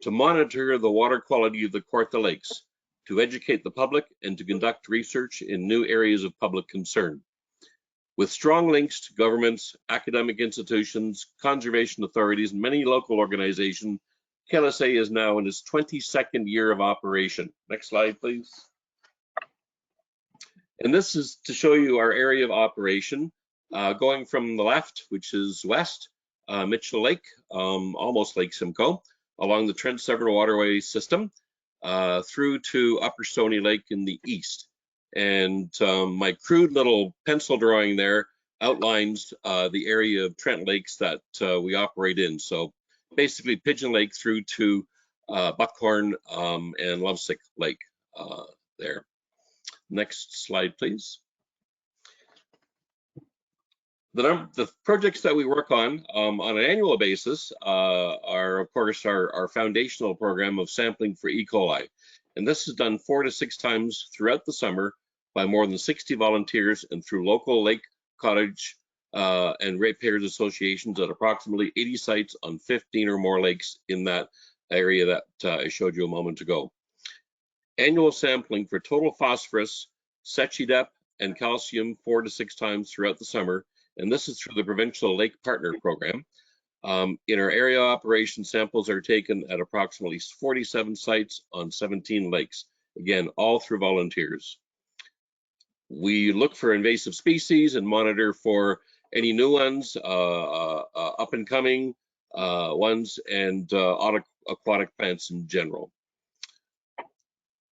to monitor the water quality of the Kawartha Lakes, to educate the public, and to conduct research in new areas of public concern. With strong links to governments, academic institutions, conservation authorities, and many local organizations, KLSA is now in its 22nd year of operation. Next slide, please. And this is to show you our area of operation, going from the left, which is west, Mitchell Lake, almost Lake Simcoe, along the Trent Severn Waterway system, through to Upper Stony Lake in the east. And my crude little pencil drawing there outlines the area of Trent Lakes that we operate in. So basically Pigeon Lake through to Buckhorn and Lovesick Lake there. Next slide, please. The projects that we work on an annual basis are, of course, our foundational program of sampling for E. coli. And this is done 4 to 6 times throughout the summer by more than 60 volunteers and through local lake, cottage, and ratepayers associations at approximately 80 sites on 15 or more lakes in that area that I showed you a moment ago. Annual sampling for total phosphorus, Cetidep, and calcium 4 to 6 times throughout the summer, and this is through the Provincial Lake Partner Program. In our area operation, samples are taken at approximately 47 sites on 17 lakes, again, all through volunteers. We look for invasive species and monitor for any new ones, up and coming ones, and aquatic plants in general.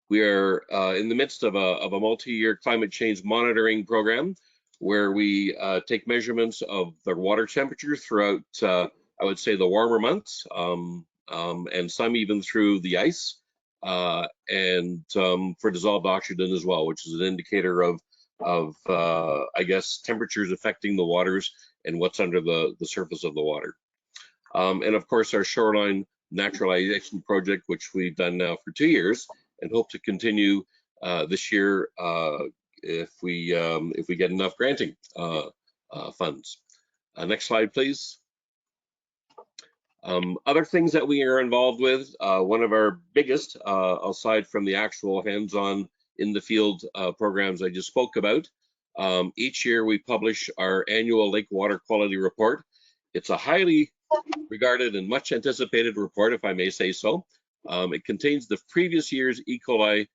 We are in the midst of a multi-year climate change monitoring program where we take measurements of the water temperature throughout, I would say, the warmer months, and some even through the ice, and for dissolved oxygen as well, which is an indicator of I guess, temperatures affecting the waters and what's under the surface of the water. And of course, our shoreline naturalization project, which we've done now for 2 years, and hope to continue this year if we get enough granting funds. Next slide, please. Other things that we are involved with, one of our biggest, aside from the actual hands-on in the field programs I just spoke about, each year we publish our annual lake water quality report. It's a highly regarded and much anticipated report, if I may say so. It contains the previous year's E. coli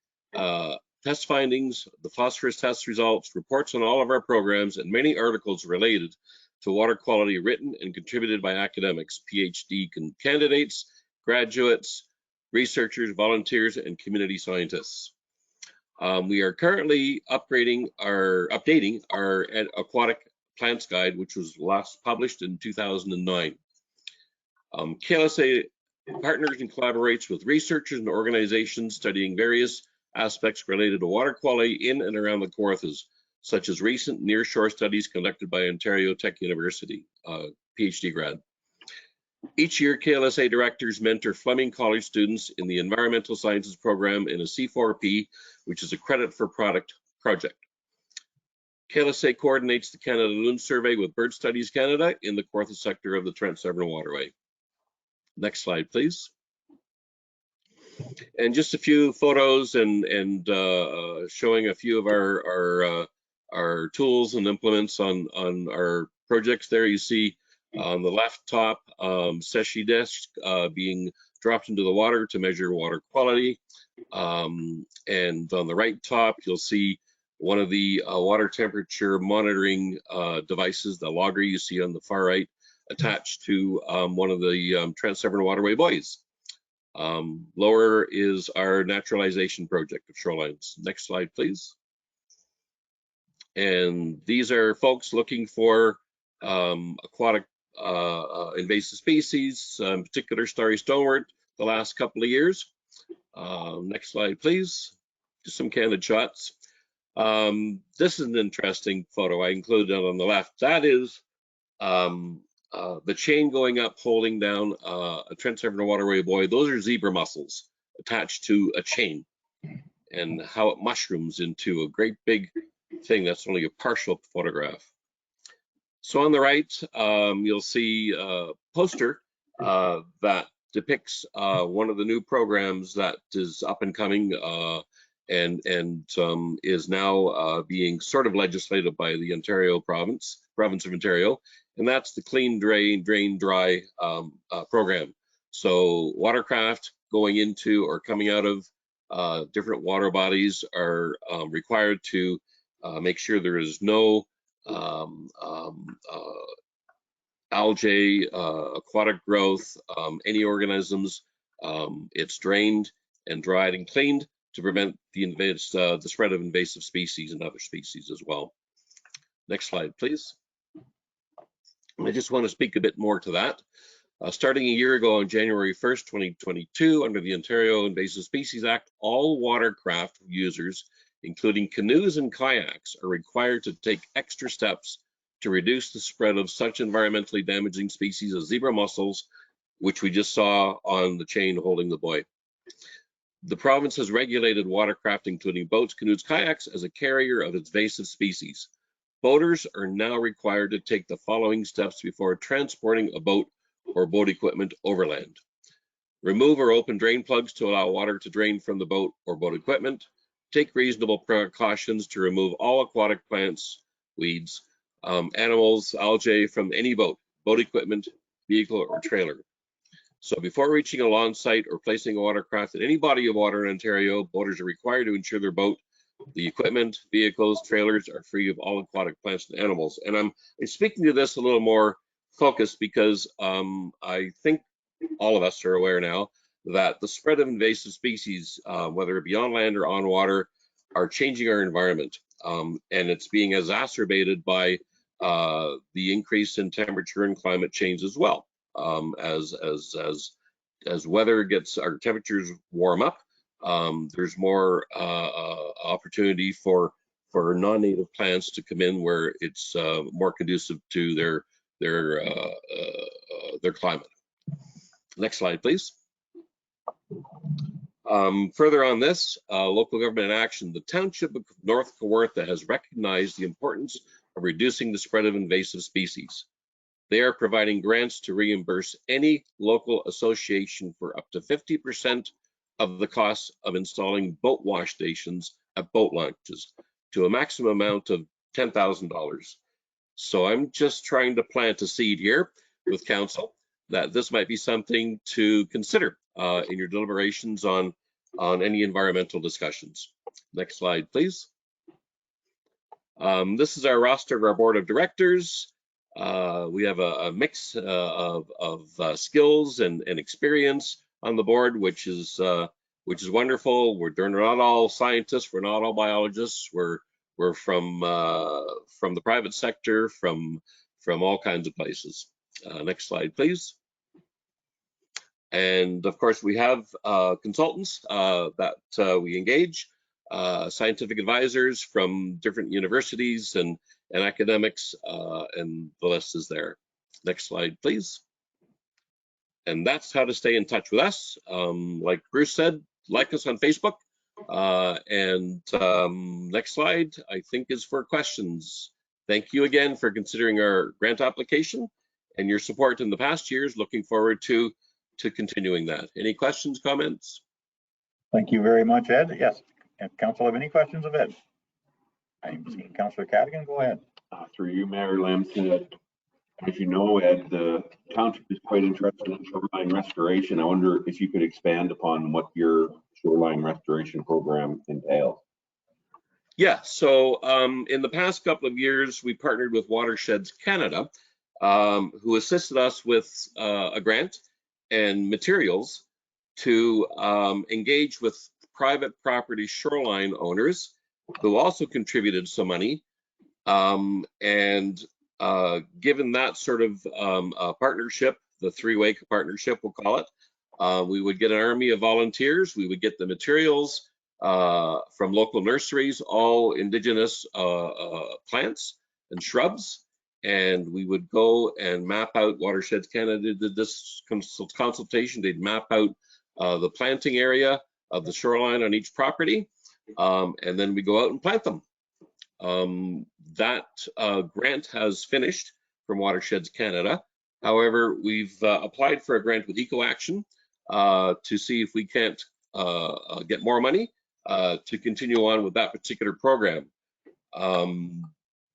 test findings, the phosphorus test results, reports on all of our programs, and many articles related to water quality written and contributed by academics, PhD candidates, graduates, researchers, volunteers, and community scientists. We are currently updating our aquatic plants guide, which was last published in 2009. KLSA partners and collaborates with researchers and organizations studying various aspects related to water quality in and around the Kawarthas, such as recent nearshore studies conducted by Ontario Tech University, PhD grad. Each year, KLSA directors mentor Fleming College students in the Environmental Sciences program in a C4P, which is a credit for product project. KLSA coordinates the Canada Loon Survey with Bird Studies Canada in the Kawartha sector of the Trent-Severn Waterway. Next slide, please. And just a few photos and showing a few of our tools and implements on our projects there. You see on the left top, Seshi disc being dropped into the water to measure water quality. And on the right top, you'll see one of the water temperature monitoring devices, the logger you see on the far right, attached to one of the Trent-Severn Waterway buoys. Lower is our naturalization project of shorelines. Next slide, please. And these are folks looking for aquatic invasive species, in particular starry stonewort, the last couple of years. Next slide, please. Just some candid shots. This is an interesting photo I included on the left. That is the chain going up, holding down a Trent-Severn Waterway buoy. Those are zebra mussels attached to a chain, and how it mushrooms into a great big thing. That's only a partial photograph. So on the right, you'll see a poster that depicts one of the new programs that is up and coming and is now being sort of legislated by the Ontario province of Ontario, and that's the Clean Drain Dry program. So watercraft going into or coming out of different water bodies are required to make sure there is no algae, aquatic growth, any organisms. It's drained and dried and cleaned to prevent the spread of invasive species and other species as well. Next slide, please. I just want to speak a bit more to that. Starting a year ago on January 1st, 2022, under the Ontario Invasive Species Act, all watercraft users, including canoes and kayaks, are required to take extra steps to reduce the spread of such environmentally damaging species as zebra mussels, which we just saw on the chain holding the buoy. The province has regulated watercraft, including boats, canoes, kayaks, as a carrier of invasive species. Boaters are now required to take the following steps before transporting a boat or boat equipment overland. Remove or open drain plugs to allow water to drain from the boat or boat equipment. Take reasonable precautions to remove all aquatic plants, weeds, animals, algae from any boat equipment, vehicle, or trailer. So before reaching a launch site or placing a watercraft in any body of water in Ontario, boaters are required to ensure their boat, the equipment, vehicles, trailers are free of all aquatic plants and animals. And I'm speaking to this a little more focused because I think all of us are aware now that the spread of invasive species, whether it be on land or on water, are changing our environment. And it's being exacerbated by the increase in temperature and climate change as well. As weather gets, our temperatures warm up, there's more opportunity for non-native plants to come in where it's more conducive to their climate. Next slide, please. Further on this, local government action, the Township of North Kawartha has recognized the importance of reducing the spread of invasive species. They are providing grants to reimburse any local association for up to 50% of the costs of installing boat wash stations at boat launches to a maximum amount of $10,000. So I'm just trying to plant a seed here with council that this might be something to consider in your deliberations on any environmental discussions. Next slide, please. This is our roster of our board of directors. We have a mix of skills and experience on the board, which is wonderful. We're not all scientists. We're not all biologists. We're from the private sector, from all kinds of places. Next slide, please. And of course, we have consultants that we engage, scientific advisors from different universities and academics, and the list is there. Next slide, please. And that's how to stay in touch with us. Like Bruce said, like us on Facebook, Next slide, I think, is for questions. Thank you again for considering our grant application and your support in the past years. Looking forward to continuing that. Any questions, comments? Thank you very much, Ed. Yes, if council have any questions of Ed? I'm seeing Councillor Cadigan, go ahead. Through you, Mayor Lamson, as you know, Ed, the township is quite interested in shoreline restoration. I wonder if you could expand upon what your shoreline restoration program entails. Yeah, so in the past couple of years, we partnered with Watersheds Canada, who assisted us with a grant and materials to engage with private property shoreline owners who also contributed some money. Given that sort of partnership, the three-way partnership, we'll call it, we would get an army of volunteers. We would get the materials from local nurseries, all indigenous plants and shrubs, and we would go and map out. Watersheds Canada did this consultation. They'd map out the planting area of the shoreline on each property, and then we go out and plant them. That grant has finished from Watersheds Canada. However, we've applied for a grant with EcoAction to see if we can't get more money to continue on with that particular program.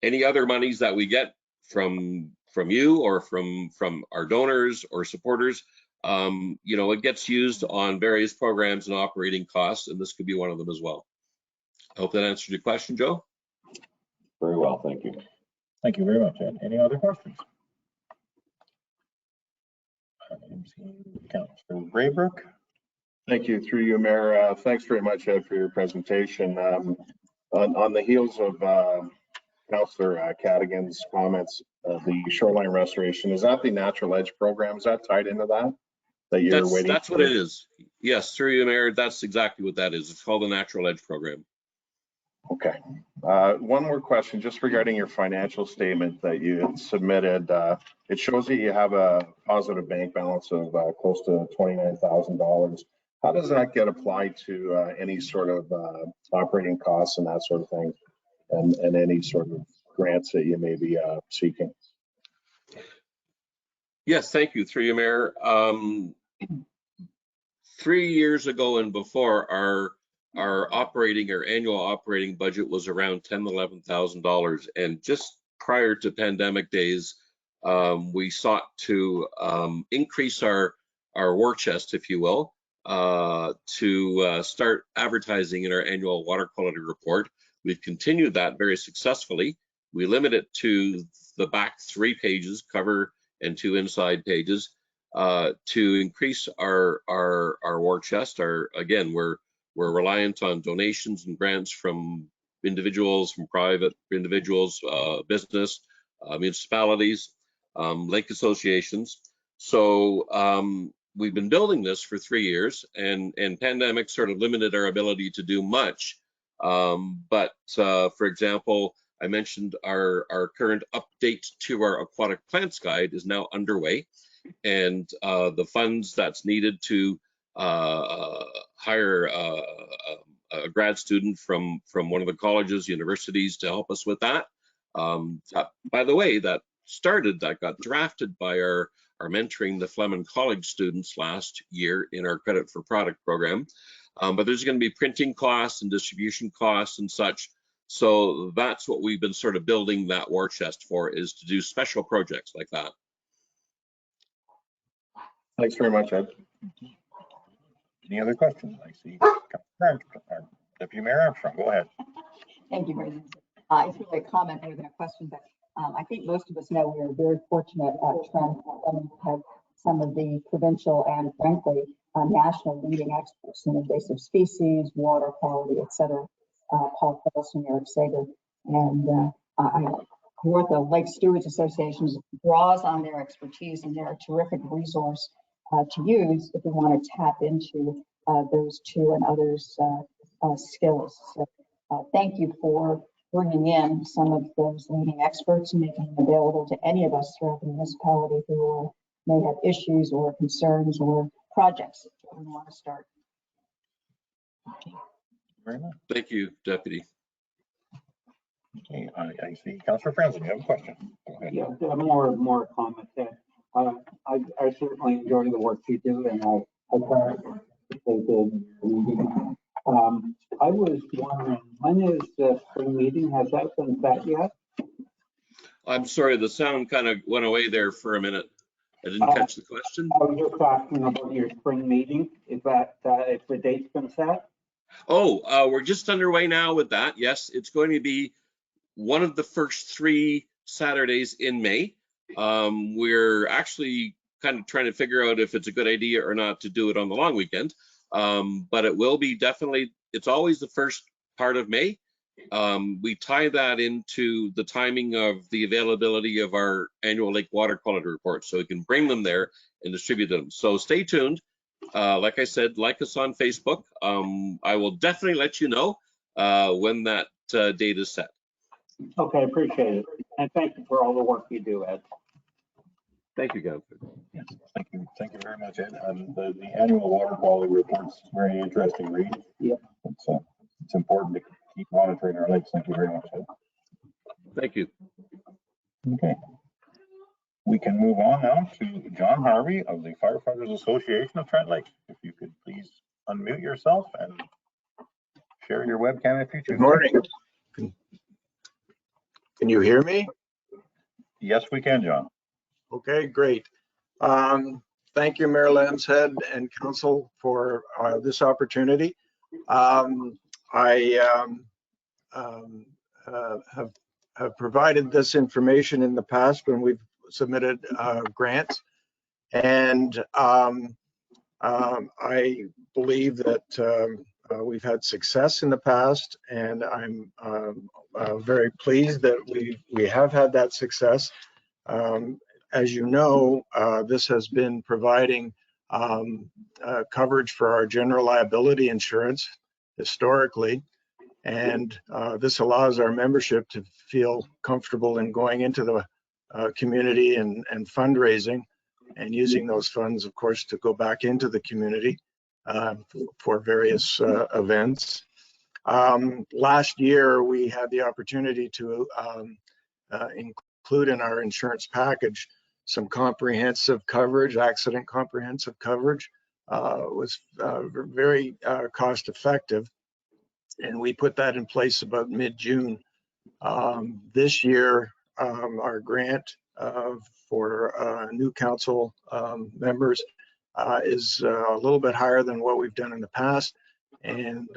Any other monies that we get from you or from our donors or supporters, you know, it gets used on various programs and operating costs, and this could be one of them as well. I hope that answered your question, Joe. Very well, thank you. Thank you very much, Ed. Any other questions? I'm seeing Councillor Raybrook. Thank you. Through you, Mayor. Thanks very much, Ed, for your presentation. On the heels of Councillor Cadigan's comments, the shoreline restoration, is that the Natural Edge program? Is that tied into that? That's what it is. Yes, through you, Mayor. That's exactly what that is. It's called the Natural Edge program. Okay. One more question, just regarding your financial statement that you submitted. It shows that you have a positive bank balance of close to $29,000. How does that get applied to any sort of operating costs and that sort of thing, and any sort of grants that you may be seeking? Yes, thank you. Through you, Mayor. 3 years ago and before, our annual operating budget was around $10,000–11,000, and just prior to pandemic days, we sought to increase our war chest, if you will, to start advertising in our annual water quality report. We've continued that very successfully. We limit it to the back 3 pages, cover and 2 inside pages, to increase our war chest. Again, we're reliant on donations and grants from individuals, from private individuals, business, municipalities, lake associations. So we've been building this for 3 years, and pandemic sort of limited our ability to do much. For example, I mentioned our current update to our aquatic plants guide is now underway, and the funds that's needed to hire a grad student from one of the colleges, universities to help us with that. By the way, that got drafted by our Mentoring the Fleming College students last year in our Credit for Product program. But there's going to be printing costs and distribution costs and such. So that's what we've been sort of building that war chest for, is to do special projects like that. Thanks very much, Ed. Any other questions? I see Deputy Mayor Armstrong, go ahead. Thank you very much. It's really a comment more than a question, but I think most of us know we are very fortunate at Trent to have some of the provincial and frankly national leading experts in invasive species, water quality, etc. Paul Felson, Eric Sager, and the Lake Stewards Association draws on their expertise, and they're a terrific resource to use if we want to tap into those two and others' skills. So thank you for bringing in some of those leading experts and making them available to any of us throughout the municipality who may have issues or concerns or projects that we want to start. Very much. Thank you, Deputy. Okay, I see Councillor Franzen, you have a question. Go ahead. Yeah, more comment there. I certainly enjoy the work you do, and I participated. I was wondering, when is the spring meeting? Has that been set yet? I'm sorry, the sound kind of went away there for a minute. I didn't catch the question. I was just asking about your spring meeting. Is that, if the date's been set? Oh, we're just underway now with that. Yes, it's going to be one of the first 3 Saturdays in May. We're actually kind of trying to figure out if it's a good idea or not to do it on the long weekend. But it will be definitely, it's always the first part of May. We tie that into the timing of the availability of our annual lake water quality report, so we can bring them there and distribute them. So stay tuned. Like I said, like us on Facebook. I will definitely let you know when that date is set. Okay, appreciate it. And thank you for all the work you do, Ed. Thank you, Councillor. Yes, thank you very much, Ed. The annual water quality report's very interesting read. Yep. It's important to keep monitoring our lakes. Thank you very much, Ed. Thank you. Okay. We can move on now to John Harvey of the Firefighters Association of Trent Lake. If you could please unmute yourself and share your webcam if you choose. Good morning. Can you hear me? Yes, we can, John. Okay, great. Thank you, Mayor Lambshead and Council for this opportunity. I have provided this information in the past when we've submitted grants, and I believe that we've had success in the past, and I'm very pleased that we have had that success. As you know, this has been providing coverage for our general liability insurance historically, and this allows our membership to feel comfortable in going into the community and fundraising, and using those funds, of course, to go back into the community for various events. Last year, we had the opportunity to include in our insurance package some comprehensive coverage, accident comprehensive coverage. Was very cost effective, and we put that in place about mid-June. This year, our grant for new council members is a little bit higher than what we've done in the past, and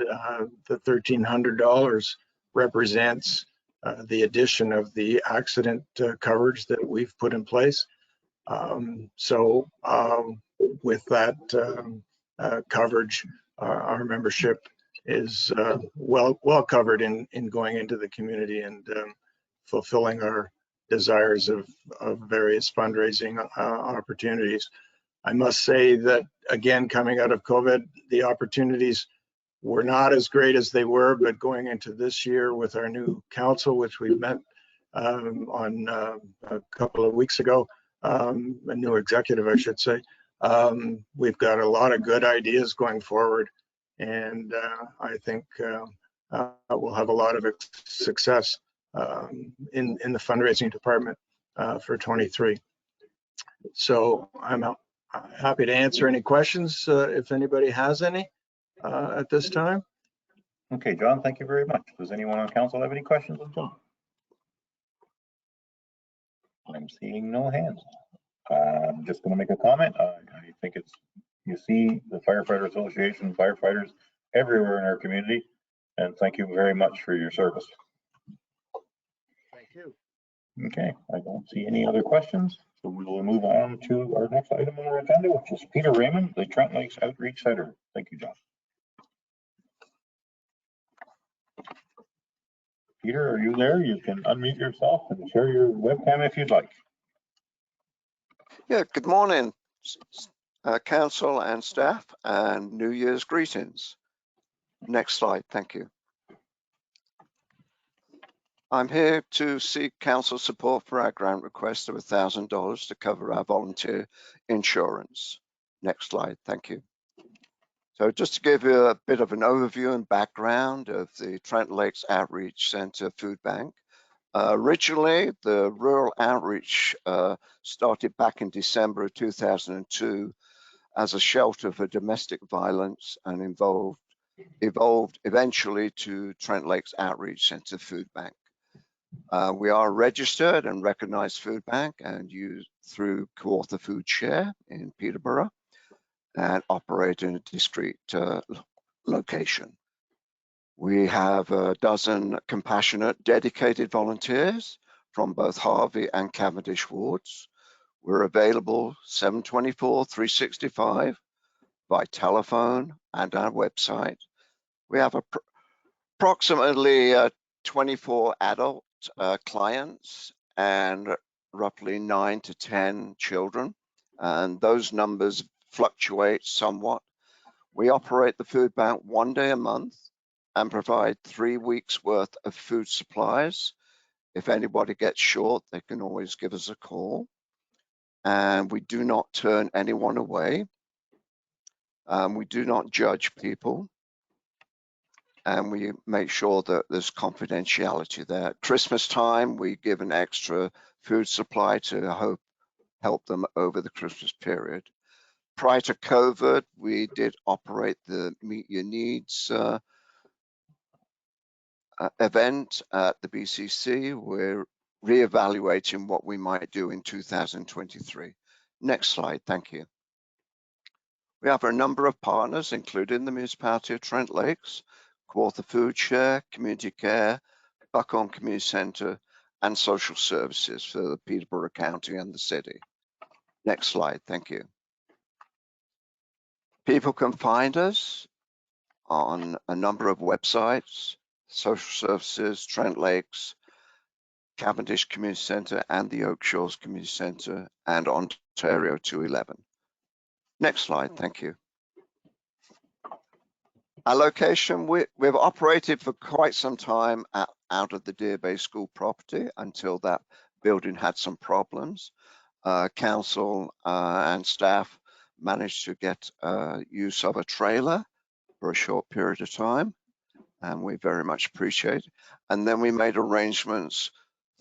the $1,300 represents the addition of the accident coverage that we've put in place. With that coverage, our membership is well covered in going into the community and fulfilling our desires of various fundraising opportunities. I must say that, again, coming out of COVID, the opportunities were not as great as they were, but going into this year with our new council, which we met on a couple of weeks ago, a new executive, I should say, we've got a lot of good ideas going forward, and I think we'll have a lot of success in the fundraising department for 23. So I'm happy to answer any questions if anybody has any at this time. Okay, John, thank you very much. Does anyone on council have any questions of John? I'm seeing no hands. I'm just going to make a comment. I think it's, you see the Firefighter Association, firefighters everywhere in our community, and thank you very much for your service. Thank you. Okay, I don't see any other questions, so we will move on to our next item on our agenda, which is Peter Raymond, the Trent Lakes Outreach Center. Thank you, John. Peter, are you there? You can unmute yourself and share your webcam if you'd like. Yeah, good morning, council and staff, and New Year's greetings. Next slide, thank you. I'm here to seek council support for our grant request of $1,000 to cover our volunteer insurance. Next slide, thank you. So just to give you a bit of an overview and background of the Trent Lakes Outreach Center Food Bank. Originally, the rural outreach started back in December of 2002 as a shelter for domestic violence and evolved eventually to Trent Lakes Outreach Center Food Bank. We are a registered and recognized food bank and used through Kawartha Food Share in Peterborough and operate in a discrete location. We have a dozen compassionate, dedicated volunteers from both Harvey and Cavendish wards. We're available 7/24, 365 by telephone and our website. We have approximately 24 adult clients and roughly 9 to 10 children, and those numbers fluctuate somewhat. We operate the food bank 1 day a month and provide 3 weeks worth of food supplies. If anybody gets short, they can always give us a call. And we do not turn anyone away. We do not judge people. And we make sure that there's confidentiality there. At Christmas time, we give an extra food supply to help them over the Christmas period. Prior to COVID, we did operate the Meet Your Needs event at the BCC. We're reevaluating what we might do in 2023. Next slide, thank you. We have a number of partners, including the Municipality of Trent Lakes, Kawartha Food Share, Community Care, Buckhorn Community Centre, and Social Services for the Peterborough County and the city. Next slide, thank you. People can find us on a number of websites: Social Services, Trent Lakes, Cavendish Community Centre, and the Oak Shores Community Centre, and Ontario 211. Next slide, thank you. Our location, we've operated for quite some time out of the Deer Bay School property until that building had some problems. Council and staff managed to get use of a trailer for a short period of time, and we very much appreciate it. And then we made arrangements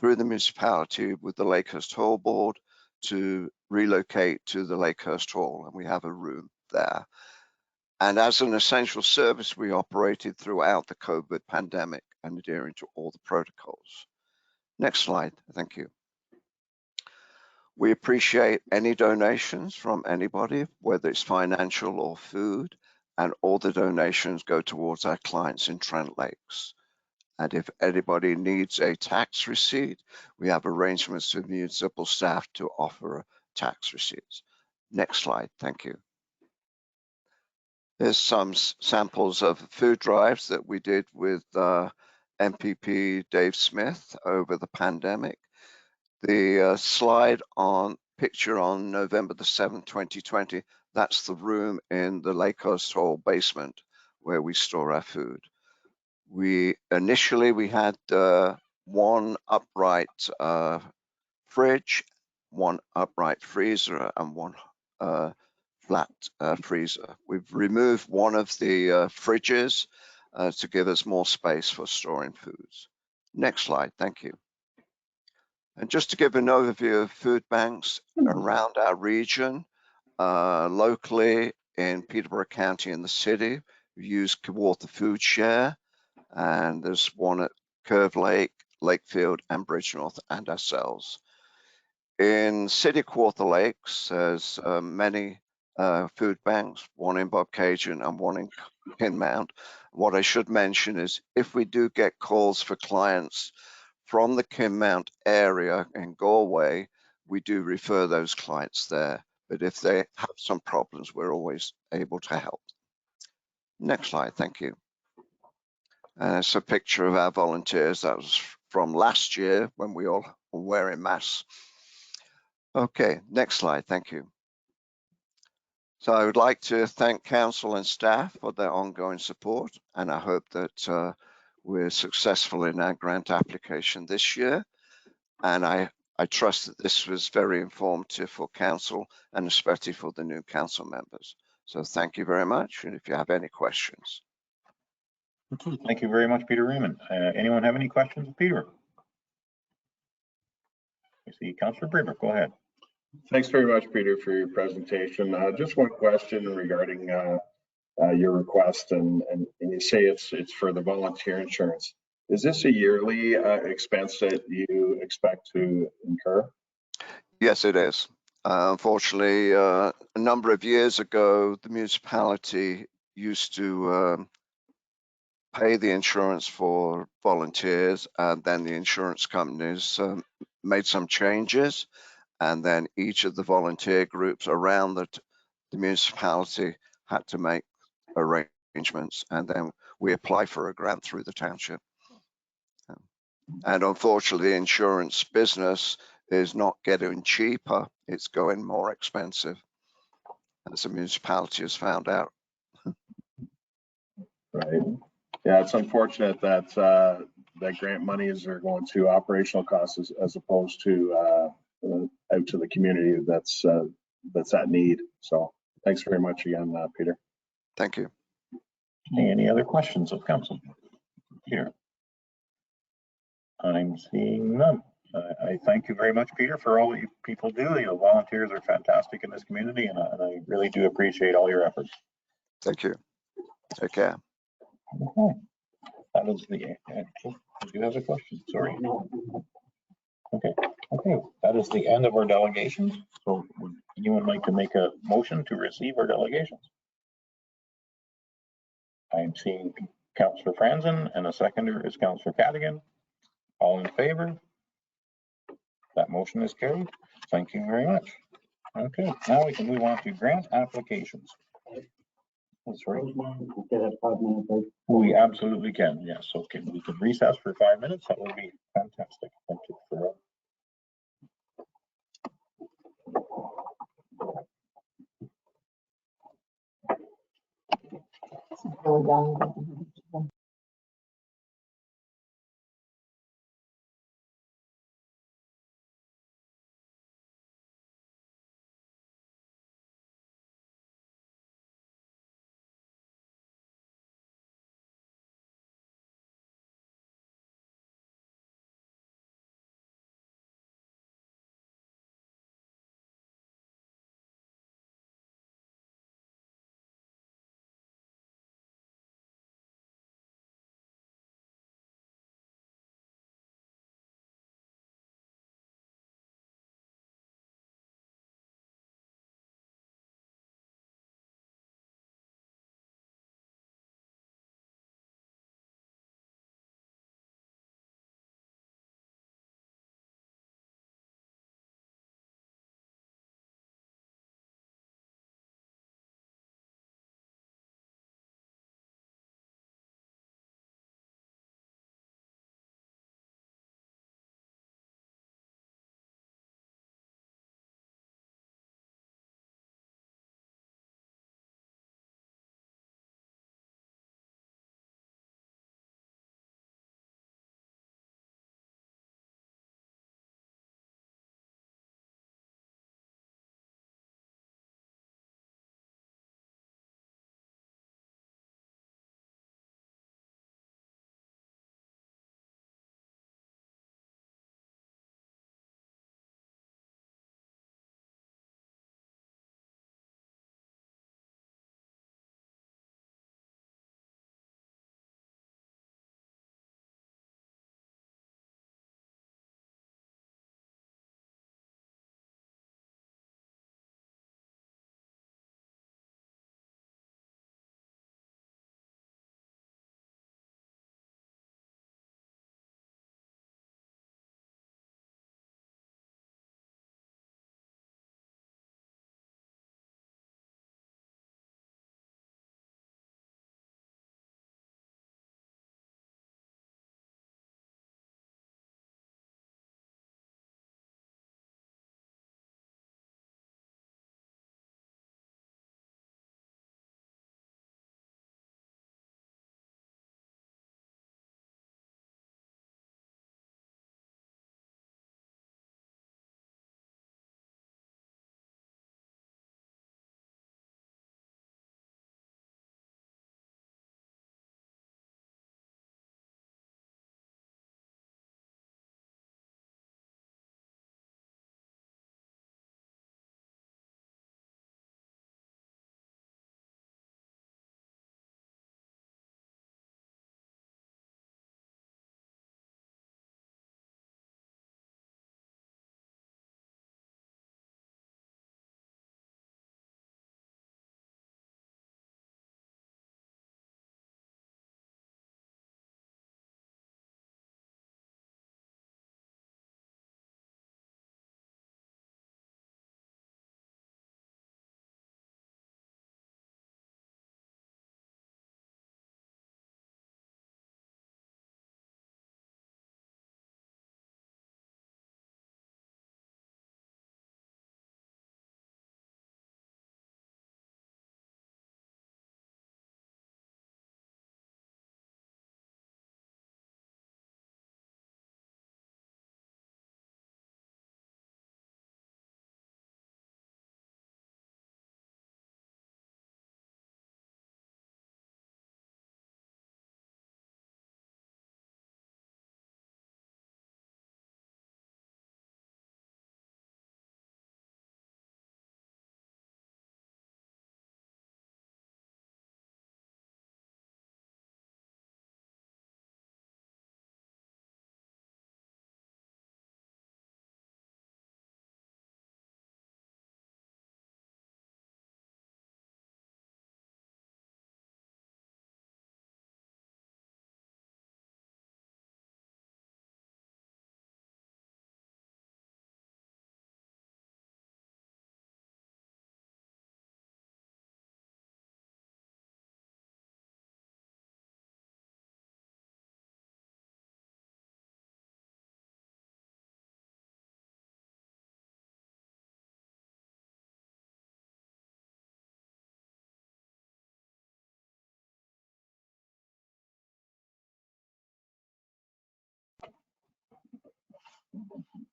through the municipality with the Lakehurst Hall Board to relocate to the Lakehurst Hall, and we have a room there. And as an essential service, we operated throughout the COVID pandemic and adhering to all the protocols. Next slide, thank you. We appreciate any donations from anybody, whether it's financial or food, and all the donations go towards our clients in Trent Lakes. And if anybody needs a tax receipt, we have arrangements with municipal staff to offer tax receipts. Next slide, thank you. Here's some samples of food drives that we did with MPP Dave Smith over the pandemic. The slide on picture on November the 7th, 2020, that's the room in the Lakehurst Hall basement where we store our food. Initially we had one upright fridge, one upright freezer, and one flat freezer. We've removed one of the fridges to give us more space for storing foods. Next slide, thank you. And just to give an overview of food banks around our region, locally in Peterborough County and the city, we use Kawartha Food Share, and there's one at Curve Lake, Lakefield, and Bridgenorth, and ourselves. In City Kawartha Lakes, there's many food banks, one in Bobcaygeon and one in Kinmount. What I should mention is if we do get calls for clients from the Kinmount area in Galway, we do refer those clients there. But if they have some problems, we're always able to help. Next slide, thank you. It's a picture of our volunteers. That was from last year when we all were wearing masks. Okay, next slide, thank you. So I would like to thank council and staff for their ongoing support, and I hope that we're successful in our grant application this year. And I trust that this was very informative for council and especially for the new council members. So thank you very much. And if you have any questions. Okay, thank you very much, Peter Raymond. Anyone have any questions of Peter? I see Councillor Braber, go ahead. Thanks very much, Peter, for your presentation. Just one question regarding your request, and you say it's for the volunteer insurance. Is this a yearly expense that you expect to incur? Yes, it is. Unfortunately, a number of years ago, the municipality used to pay the insurance for volunteers, and then the insurance companies made some changes, and then each of the volunteer groups around the municipality had to make arrangements, and then we apply for a grant through the township. And unfortunately, the insurance business is not getting cheaper, it's going more expensive, as the municipality has found out. Right. Yeah, it's unfortunate that that grant monies are going to operational costs as opposed to out to the community that's at need. So thanks very much again, Peter. Thank you. Any other questions of council? Peter? I'm seeing none. I thank you very much, Peter, for all that you people do. You know, volunteers are fantastic in this community, and I really do appreciate all your efforts. Thank you. Take care. Okay. That is the, do you have a question? Sorry. Okay. Okay. That is the end of our delegations. So would anyone like to make a motion to receive our delegations? I'm seeing Councillor Franzen, and a seconder is Councillor Cadigan. All in favor? That motion is carried. Thank you very much. Okay, now we can move on to grant applications. That's right. We absolutely can. Yes. Okay, we can recess for 5 minutes. That would be fantastic. Thank you for Really done.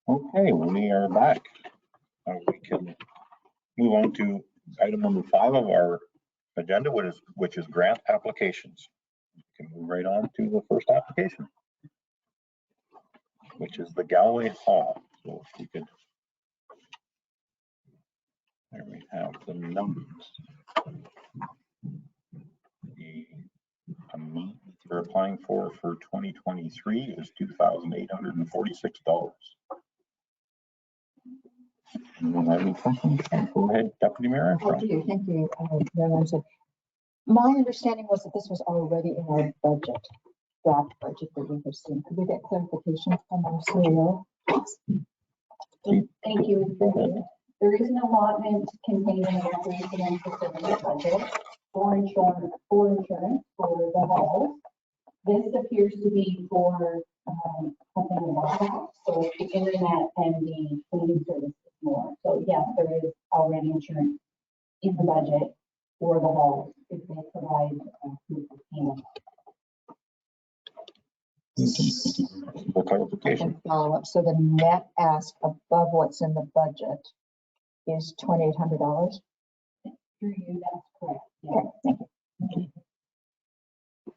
Okay, we are back. We can move on to item number 5 of our agenda, which is grant applications. We can move right on to the first application, which is the Galway Hall. So if we could, there we have the numbers. The amount that you're applying for 2023 is $2,846. Anyone have any questions? Go ahead, Deputy Mayor Armstrong. Thank you, Mayor Armstrong. My understanding was that this was already in our budget, draft budget that we have seen. Could we get clarification from our CEO? Thank you. There is an allotment contained in the recreation and facility budget for insurance for the halls. This appears to be for something about that. So the internet and the cleaning services more. So yes, there is already insurance in the budget for the halls if they provide proof of payment. For clarification. Follow up. So the net ask above what's in the budget is $2,800. Through you, that's correct. Yeah. Okay, thank you.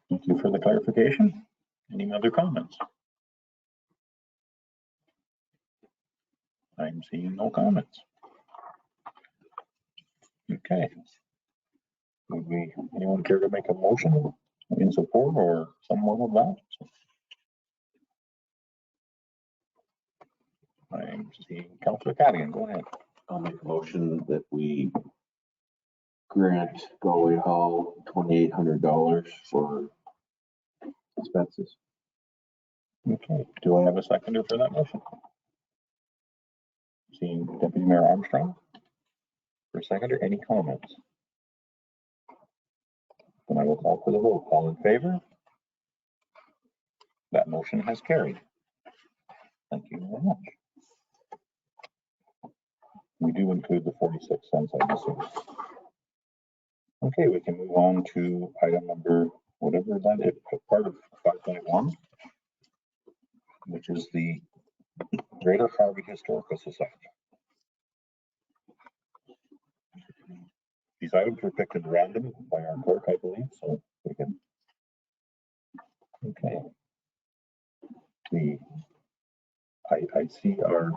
Thank you for the clarification. Any other comments? I'm seeing no comments. Okay. Would anyone care to make a motion in support or somewhat of that? I'm seeing Councillor Cadigan. Go ahead. I'll make a motion that we grant Galway Hall $2,800 for expenses. Okay, do I have a seconder for that motion? Seeing Deputy Mayor Armstrong for seconder. Any comments? Then I will call for the vote. All in favor? That motion has carried. Thank you very much. We do include the 46 cents, I assume. Okay, we can move on to item number, whatever that is, part of 5.1, which is the Greater Harvey Historical Society. These items were picked at random by our clerk, I believe, so we can. Okay. I see our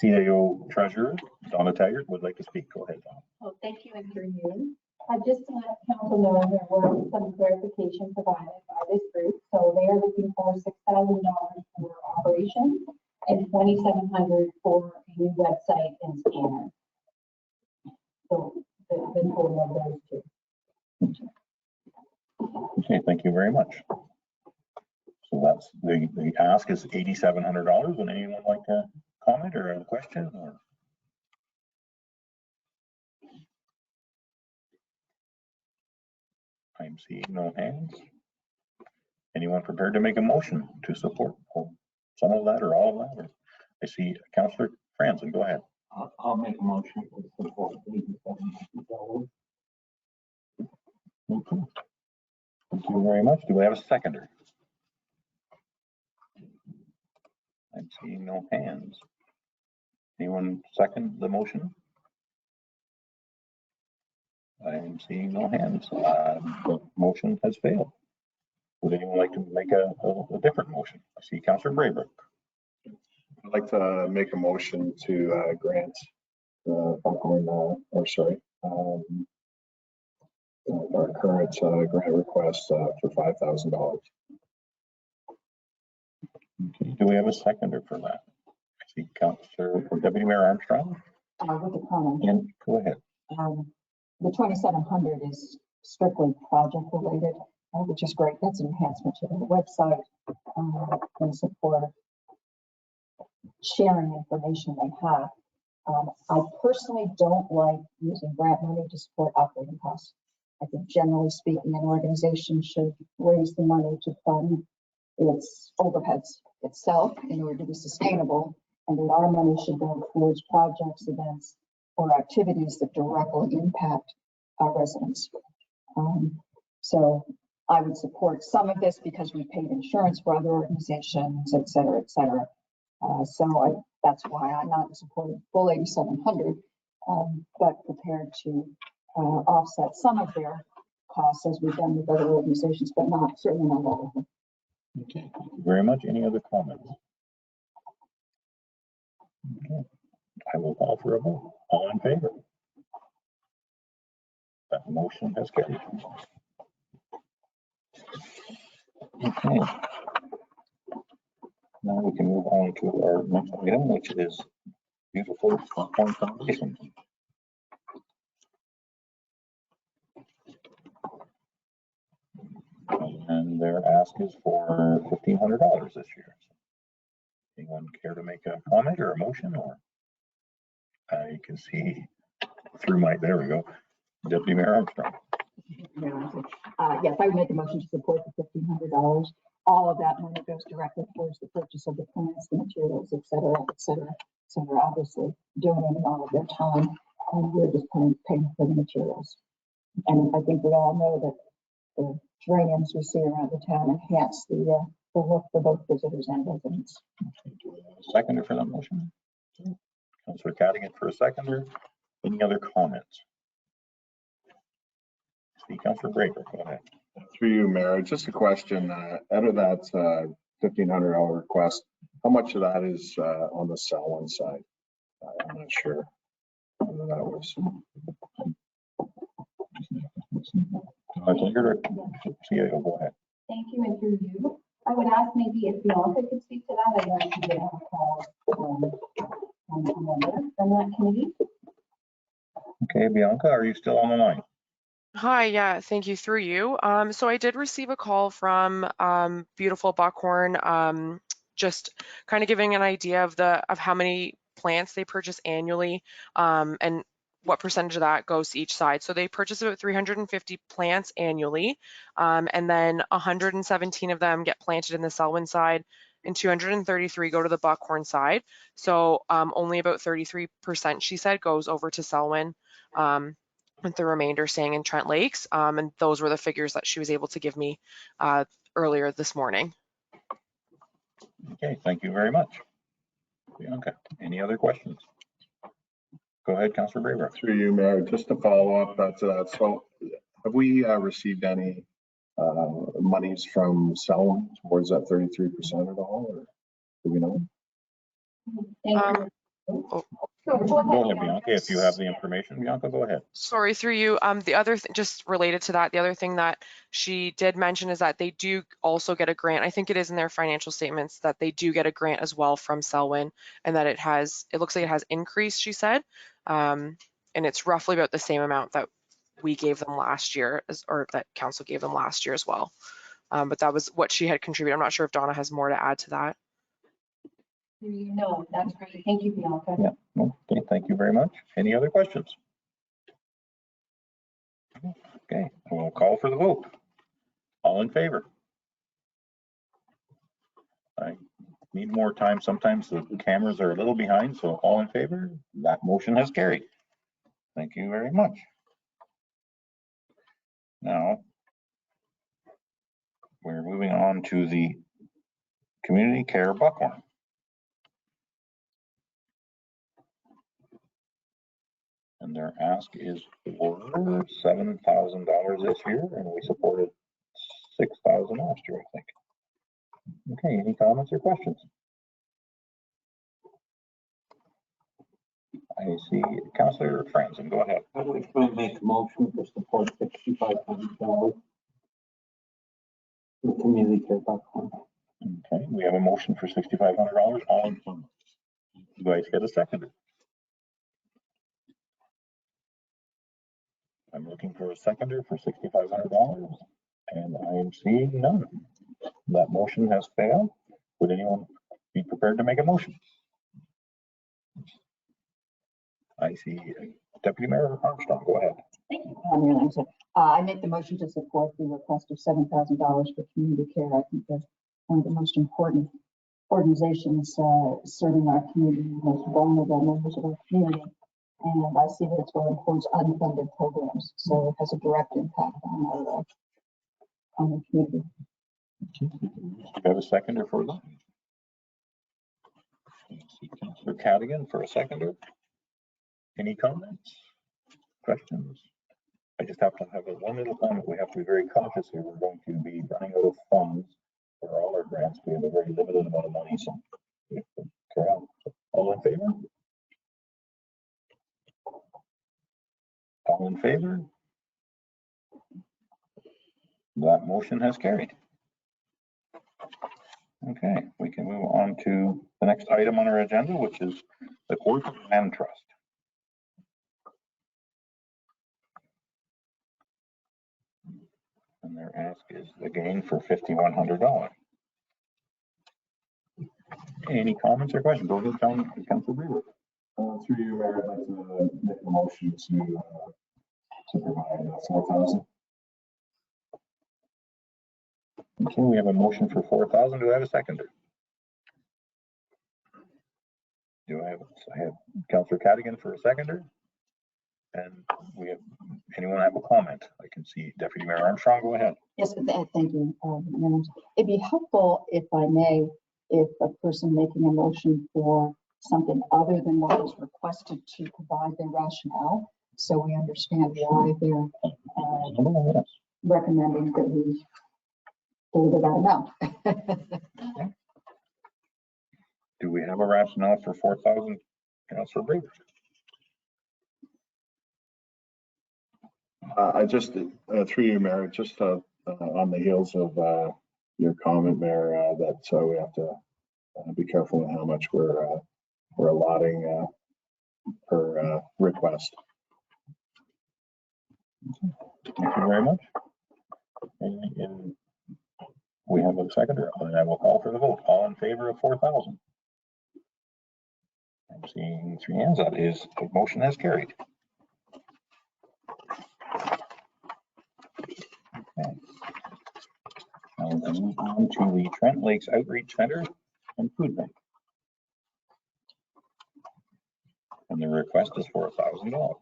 CAO treasurer, Donna Taggart, would like to speak. Go ahead, Donna. Well, thank you, and through you. Just to let council know, there were some clarification provided by this group. So they are looking for $6,000 for operations and $2,700 for a new website and scanner. So the total of those two. Okay, thank you very much. So that's the ask is $8,700. Would anyone like to comment or have a question? Or I'm seeing no hands. Anyone prepared to make a motion to support some of that or all of that? Or I see Councillor Franzen. Go ahead. I'll make a motion to support $8,700. Okay. Thank you very much. Do we have a seconder? I'm seeing no hands. Anyone second the motion? I am seeing no hands. The motion has failed. Would anyone like to make a different motion? I see Councillor Braybrook. I'd like to make a motion to grant our current grant request for $5,000. Okay. Do we have a seconder for that? I see Councillor or Deputy Mayor Armstrong. With a comment. And go ahead. The 2,700 is strictly project related, which is great. That's an enhancement to the website and support sharing information they have. I personally don't like using grant money to support operating costs. I think generally speaking, an organization should raise the money to fund its overheads itself in order to be sustainable, and that our money should go towards projects, events, or activities that directly impact our residents. So I would support some of this because we paid insurance for other organizations, et cetera, et cetera. That's why I'm not supporting full 8,700, but prepared to offset some of their costs as we've done with other organizations, but certainly not all of them. Okay, thank you very much. Any other comments? Okay, I will call for a vote. All in favor? That motion has carried. Okay. Now we can move on to our next item, which is beautiful Buckhorn Foundation. And their ask is for $1,500 this year. Anyone care to make a comment or a motion? Or I can see through there we go. Deputy Mayor Armstrong. Yes, I would make a motion to support the $1,500. All of that money goes directly towards the purchase of the plants, the materials, et cetera, et cetera. So they're obviously donating all of their time, and we're just paying for the materials. And I think we all know that the geraniums we see around the town enhance the look for both visitors and residents. Seconder for that motion. Councillor Cadigan for a seconder. Any other comments? See, Councillor Braker, go ahead. Through you, Mayor, just a question. Out of that $1,500 request, how much of that is on the Selwyn side? I'm not sure whether that was. CIO, go ahead. Thank you, and through you, I would ask maybe if Bianca could speak to that. I know she did have a call from that committee. Okay, Bianca, are you still on the line? Hi, yeah, thank you through you. So I did receive a call from beautiful Buckhorn, just kind of giving an idea of how many plants they purchase annually, and what percentage of that goes to each side. So they purchase about 350 plants annually, and then 117 of them get planted in the Selwyn side, and 233 go to the Buckhorn side. So only about 33%, she said, goes over to Selwyn, with the remainder staying in Trent Lakes. And those were the figures that she was able to give me earlier this morning. Okay, thank you very much. Bianca, any other questions? Go ahead, Councillor Braver. Through you, Mayor, just to follow up to that. So have we received any monies from Selwyn towards that 33% at all, or do we know? Go ahead, Bianca, if you have the information. Bianca, go ahead. Sorry, through you. The other just related to that, the other thing that she did mention is that they do also get a grant. I think it is in their financial statements that they do get a grant as well from Selwyn, and that it looks like it has increased, she said. And it's roughly about the same amount that we gave them last year, or that council gave them last year as well. But that was what she had contributed. I'm not sure if Donna has more to add to that. No, that's great. Thank you, Bianca. Yeah, okay, thank you very much. Any other questions? Okay, we'll call for the vote. All in favor? I need more time. Sometimes the cameras are a little behind, so all in favor? That motion has carried. Thank you very much. Now, we're moving on to the Community Care Buckhorn. And their ask is for $7,000 this year, and we supported $6,000 last year, I think. Okay, any comments or questions? I see Councillor Franzen, go ahead. I'd like to make a motion to support $6,500 for Community Care Buckhorn. Okay, we have a motion for $6,500. All in favor? You guys get a second? I'm looking for a seconder for $6,500, and I am seeing none. That motion has failed. Would anyone be prepared to make a motion? I see Deputy Mayor Armstrong, go ahead. Thank you. I make the motion to support the request of $7,000 for community care. I think that's one of the most important organizations serving our community, the most vulnerable members of our community. And I see that it's going towards unfunded programs, so it has a direct impact on on the community. Do you have a seconder for that? Councillor Cadigan for a seconder. Any comments, questions? I just have to have one little comment. We have to be very cautious here. We're going to be running out of funds for all our grants. We have a very limited amount of money, so we have to carry on. All in favor? All in favor? That motion has carried. Okay, we can move on to the next item on our agenda, which is the Corporate Land Trust. And their ask is again for $5,100. Any comments or questions? Go ahead, Councilor Brewer. Through you, Mayor, I'd like to make a motion to provide 4,000. Okay, we have a motion for 4,000. Do I have a seconder? I have Councillor Cadigan for a seconder. And we have, anyone have a comment? I can see Deputy Mayor Armstrong, go ahead. Yes, thank you. It'd be helpful, if I may, if a person making a motion for something other than what was requested to provide their rationale, so we understand why they're recommending that we deliver that amount. Do we have a rationale for 4,000, Councillor Brewer? I just, through you, Mayor, just on the heels of your comment, Mayor, that we have to be careful with how much we're allotting per request. Thank you very much. And we have a seconder, and I will call for the vote. All in favor of 4,000? I'm seeing 3 hands. That is, the motion has carried. Okay. Now we're going to move on to the Trent Lakes Outreach Center and Food Bank. And the request is for $1,000.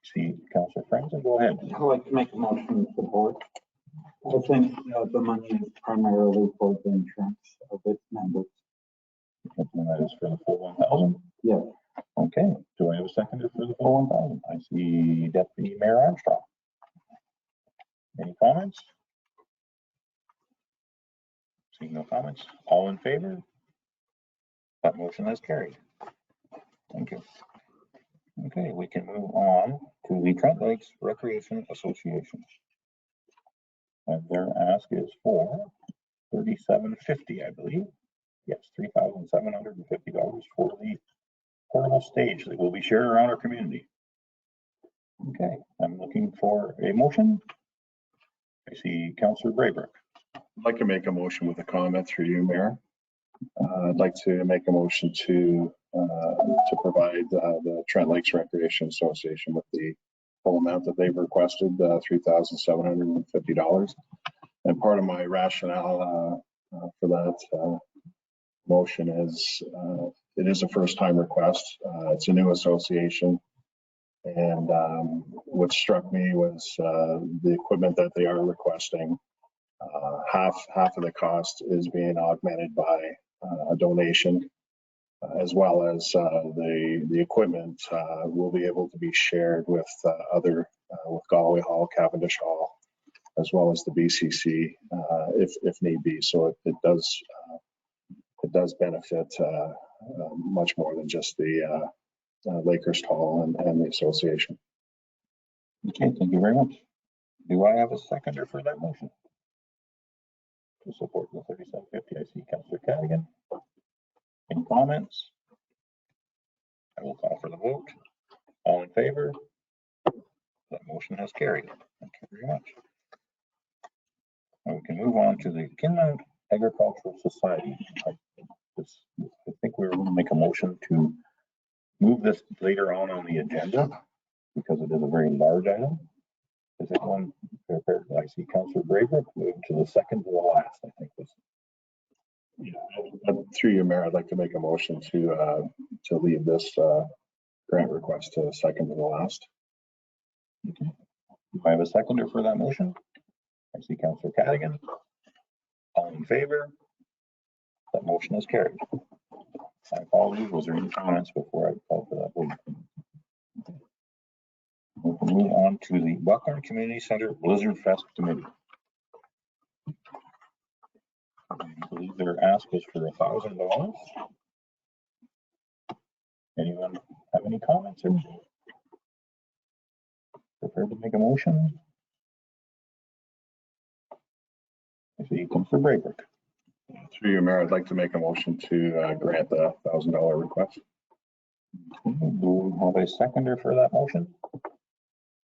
See, Councillor Franklin, go ahead. I'd like to make a motion to support. I think the money is primarily for the insurance of its members. And that is for the full 1,000? Yes. Okay, do I have a seconder for the full 1,000? I see Deputy Mayor Armstrong. Any comments? Seeing no comments, all in favor? That motion has carried. Thank you. Okay, we can move on to the Trent Lakes Recreation Association. And their ask is for $3,750, I believe. Yes, $3,750 for the portable stage that will be shared around our community. Okay, I'm looking for a motion. I see Councillor Braybrook. I'd like to make a motion with a comment through you, Mayor. I'd like to make a motion to provide the Trent Lakes Recreation Association with the full amount that they've requested, $3,750. And part of my rationale for that motion is it is a first-time request. It's a new association. And what struck me was the equipment that they are requesting. Half of the cost is being augmented by a donation, as well as the equipment will be able to be shared with with Galway Hall, Cavendish Hall, as well as the BCC if need be. So it does benefit much more than just the Lakehurst Hall and the association. Okay, thank you very much. Do I have a seconder for that motion? To support the $3,750, I see Councillor Cadigan. Any comments? I will call for the vote. All in favor? That motion has carried. Thank you very much. Now we can move on to the Kinmount Agricultural Society. I think we were going to make a motion to move this later on the agenda because it is a very large item. Is it one? I see Councillor Braybrook move to the second to the last, I think this. Yeah, through you, Mayor, I'd like to make a motion to leave this grant request to second to the last. Okay. Do I have a seconder for that motion? I see Councillor Cadigan. All in favor? That motion is carried. My apologies, was there any comments before I call for that vote? We can move on to the Buckhorn Community Center Blizzard Fest Committee. I believe their ask was for $1,000. Anyone have any comments or prepared to make a motion? I see Councillor Braybrook. Through you, Mayor, I'd like to make a motion to grant the $1,000 request. Do we have a seconder for that motion?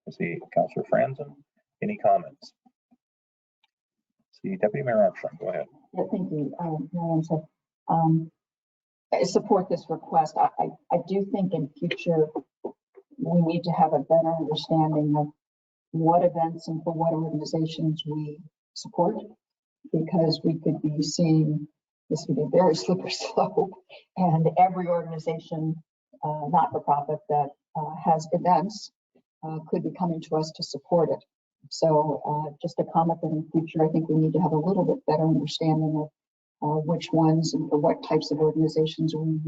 I see Councillor Franzen. Any comments? See Deputy Mayor Armstrong, go ahead. Yeah, thank you, Marion. So, I support this request. I do think in future we need to have a better understanding of what events and for what organizations we support, because we could be seeing this would be a very slippery slope, and every organization, not for profit, that has events could be coming to us to support it. So just a comment that in the future, I think we need to have a little bit better understanding of which ones and for what types of organizations we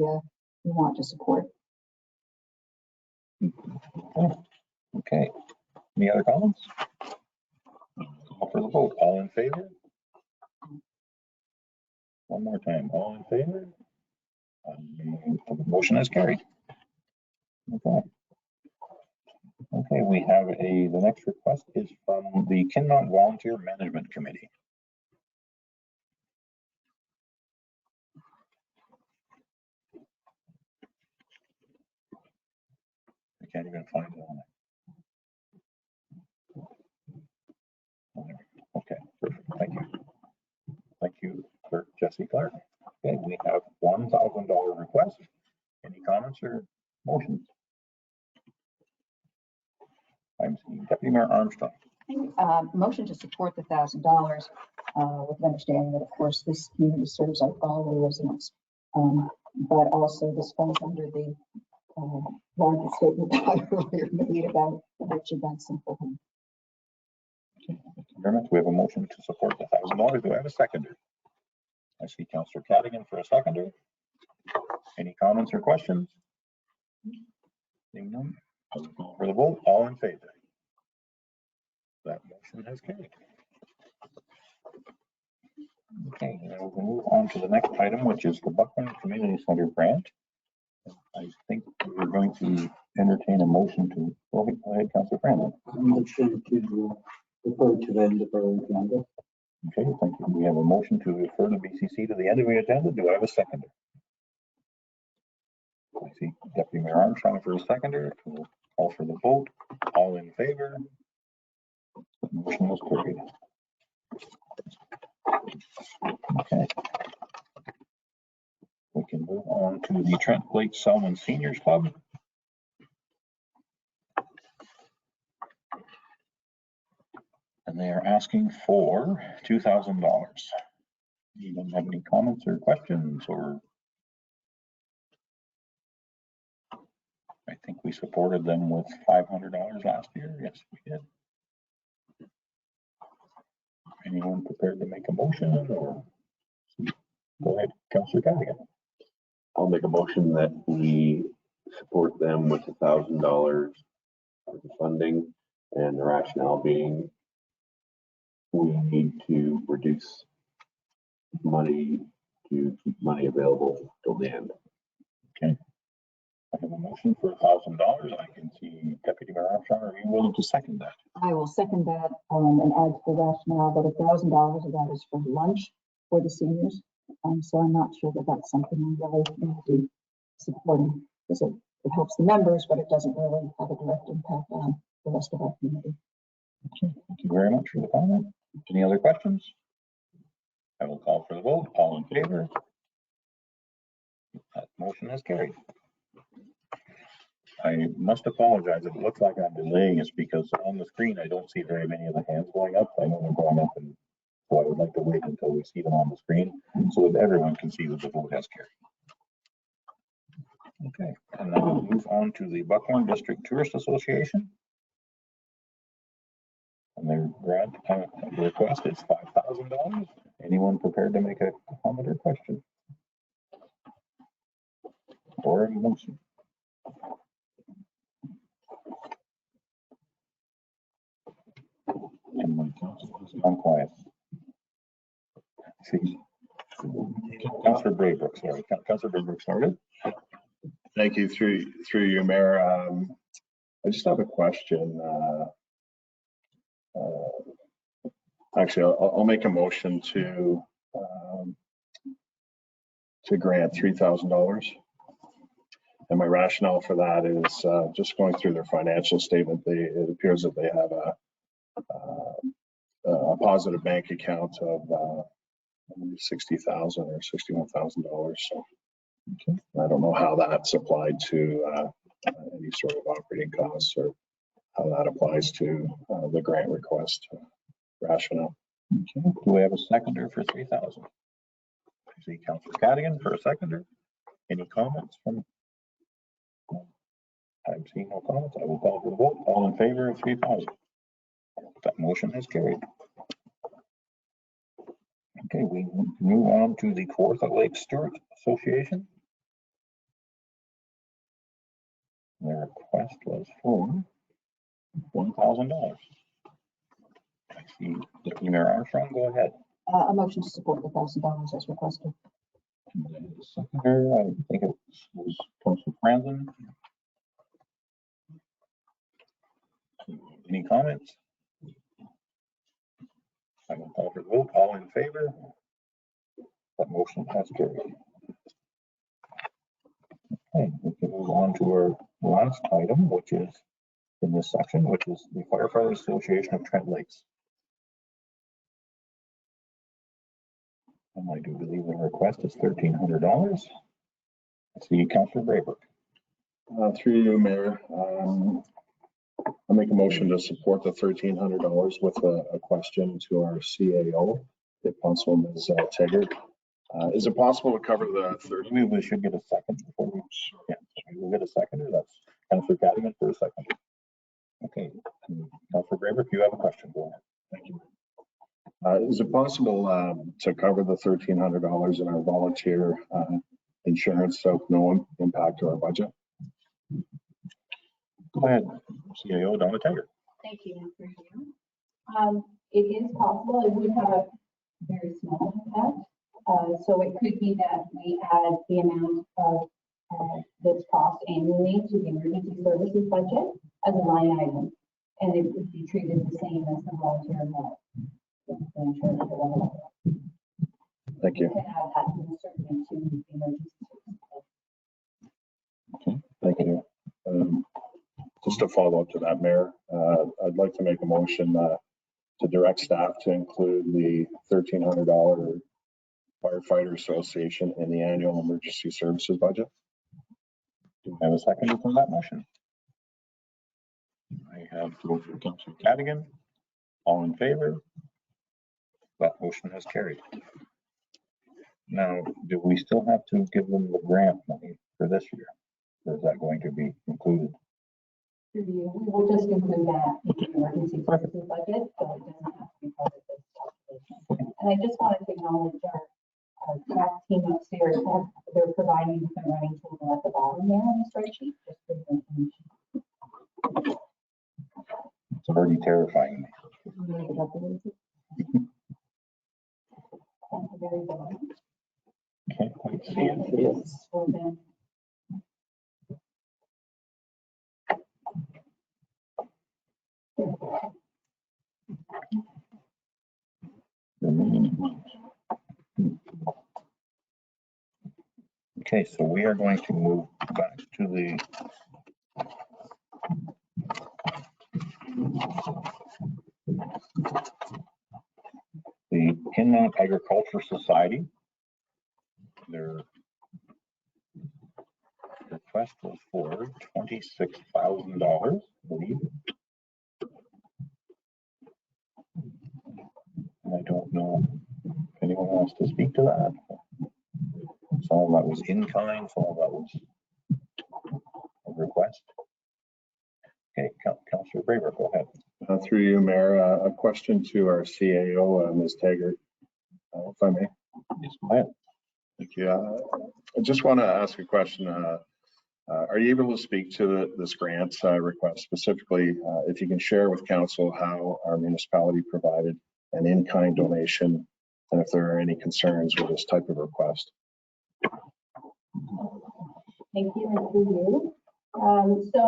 want to support. Okay. Any other comments? Call for the vote. All in favor? One more time. All in favor? The motion is carried. Okay. Okay, we have the next request is from the Kinmount Volunteer Management Committee. I can't even find it on it. Okay, perfect. Thank you. Thank you, Clerk Jesse Clark. Okay, we have $1,000 request. Any comments or motions? I'm seeing Deputy Mayor Armstrong. Motion to support the $1,000 with the understanding that, of course, this community serves our Galway residents, but also this falls under the larger statement that I earlier made about rich events and for whom. Okay, thank you very much. We have a motion to support the $1,000. Do I have a seconder? I see Councillor Cadigan for a seconder. Any comments or questions? Seeing none, I will call for the vote. All in favor? That motion has carried. Okay, now we'll move on to the next item, which is the Buckhorn Community Center grant. I think we're going to entertain a motion to go ahead, Councillor Franklin. Motion to refer to the end of our agenda. Okay, thank you. We have a motion to refer the BCC to the end of the agenda. Do I have a seconder? I see Deputy Mayor Armstrong for a seconder. We'll call for the vote. All in favor? The motion was carried. Okay. We can move on to the Trent Lake Selwyn Seniors Club. And they are asking for $2,000. Anyone have any comments or questions? Or I think we supported them with $500 last year. Yes, we did. Anyone prepared to make a motion? Or go ahead, Councillor Cadigan. I'll make a motion that we support them with $1,000 of the funding, and the rationale being we need to reduce money to keep money available till the end. Okay. I have a motion for $1,000. I can see Deputy Mayor Armstrong. Are you willing to second that? I will second that and add to the rationale that $1,000 of that is for lunch for the seniors. So I'm not sure that that's something we really need to support, because it helps the members, but it doesn't really have a direct impact on the rest of our community. Okay. Thank you very much for the comment. Any other questions? I will call for the vote. All in favor? That motion is carried. I must apologize. It looks like I'm delaying. It's because on the screen, I don't see very many of the hands going up. I know they're going up, and so I would like to wait until we see them on the screen so that everyone can see that the vote has carried. Okay, and now we'll move on to the Buckhorn District Tourist Association. And their grant request is $5,000. Anyone prepared to make a comment or question? Or a motion? And my council has gone quiet. See, Councillor Braybrook, sorry. Councillor Braybrook started. Thank you, through you, Mayor. I just have a question. Actually, I'll make a motion to grant $3,000. And my rationale for that is just going through their financial statement. It appears that they have a positive bank account of $60,000 or $61,000. So I don't know how that's applied to any sort of operating costs or how that applies to the grant request rationale. Okay. Do we have a seconder for 3,000? I see Councillor Cadigan for a seconder. Any comments from? I'm seeing no comments. I will call for the vote. All in favor of 3,000? That motion is carried. Okay, we move on to the Kawartha Lake Stewart Association. Their request was for $1,000. I see Deputy Mayor Armstrong, go ahead. A motion to support the $1,000 as requested. And then the seconder, I think it was Councillor Franzen. Any comments? I will call for the vote. All in favor? That motion has carried. Okay, we can move on to our last item, which is in this section, which is the Firefighter Association of Trent Lakes. And I do believe the request is $1,300. I see Councillor Braybrook. Through you, Mayor. I'll make a motion to support the $1,300 with a question to our CAO, if possible, Ms. Taggart. Is it possible to cover the 30? We should get a second before we. Yeah, we'll get a seconder. That's Councillor Cadigan for a second. Okay, Councillor Braybrook, you have a question. Go ahead. Thank you. Is it possible to cover the $1,300 in our volunteer insurance so no impact to our budget? Go ahead, CAO Donna Taggart. Thank you. It is possible. It would have a very small impact. So it could be that we add the amount of this cost annually to the emergency services budget as a line item, and it would be treated the same as the volunteer amount. Thank you. We can add that to the emergency services. Okay, thank you. Just to follow up to that, Mayor, I'd like to make a motion to direct staff to include the $1,300 Firefighter Association in the annual emergency services budget. Do I have a seconder for that motion? I have to vote for Councillor Cadigan. All in favor? That motion has carried. Now, do we still have to give them the grant money for this year? Or is that going to be included? We will just include that in the emergency services budget, so it doesn't have to be part of this calculation. And I just wanted to acknowledge our track team upstairs. They're providing some running total at the bottom there on the spreadsheet, just for the information. It's already terrifying me. Can't quite see it. Okay, so we are going to move back to the Kinmount Agriculture Society. Their request was for $26,000, I believe. And I don't know if anyone wants to speak to that. Some of that was in kind, some of that was a request. Okay, Councillor Braybrook, go ahead. Through you, Mayor, a question to our CAO, Ms. Taggart, if I may. Yes, go ahead. Thank you. I just want to ask a question. Are you able to speak to this grant request specifically? If you can share with council how our municipality provided an in-kind donation, and if there are any concerns with this type of request. Thank you, and through you. So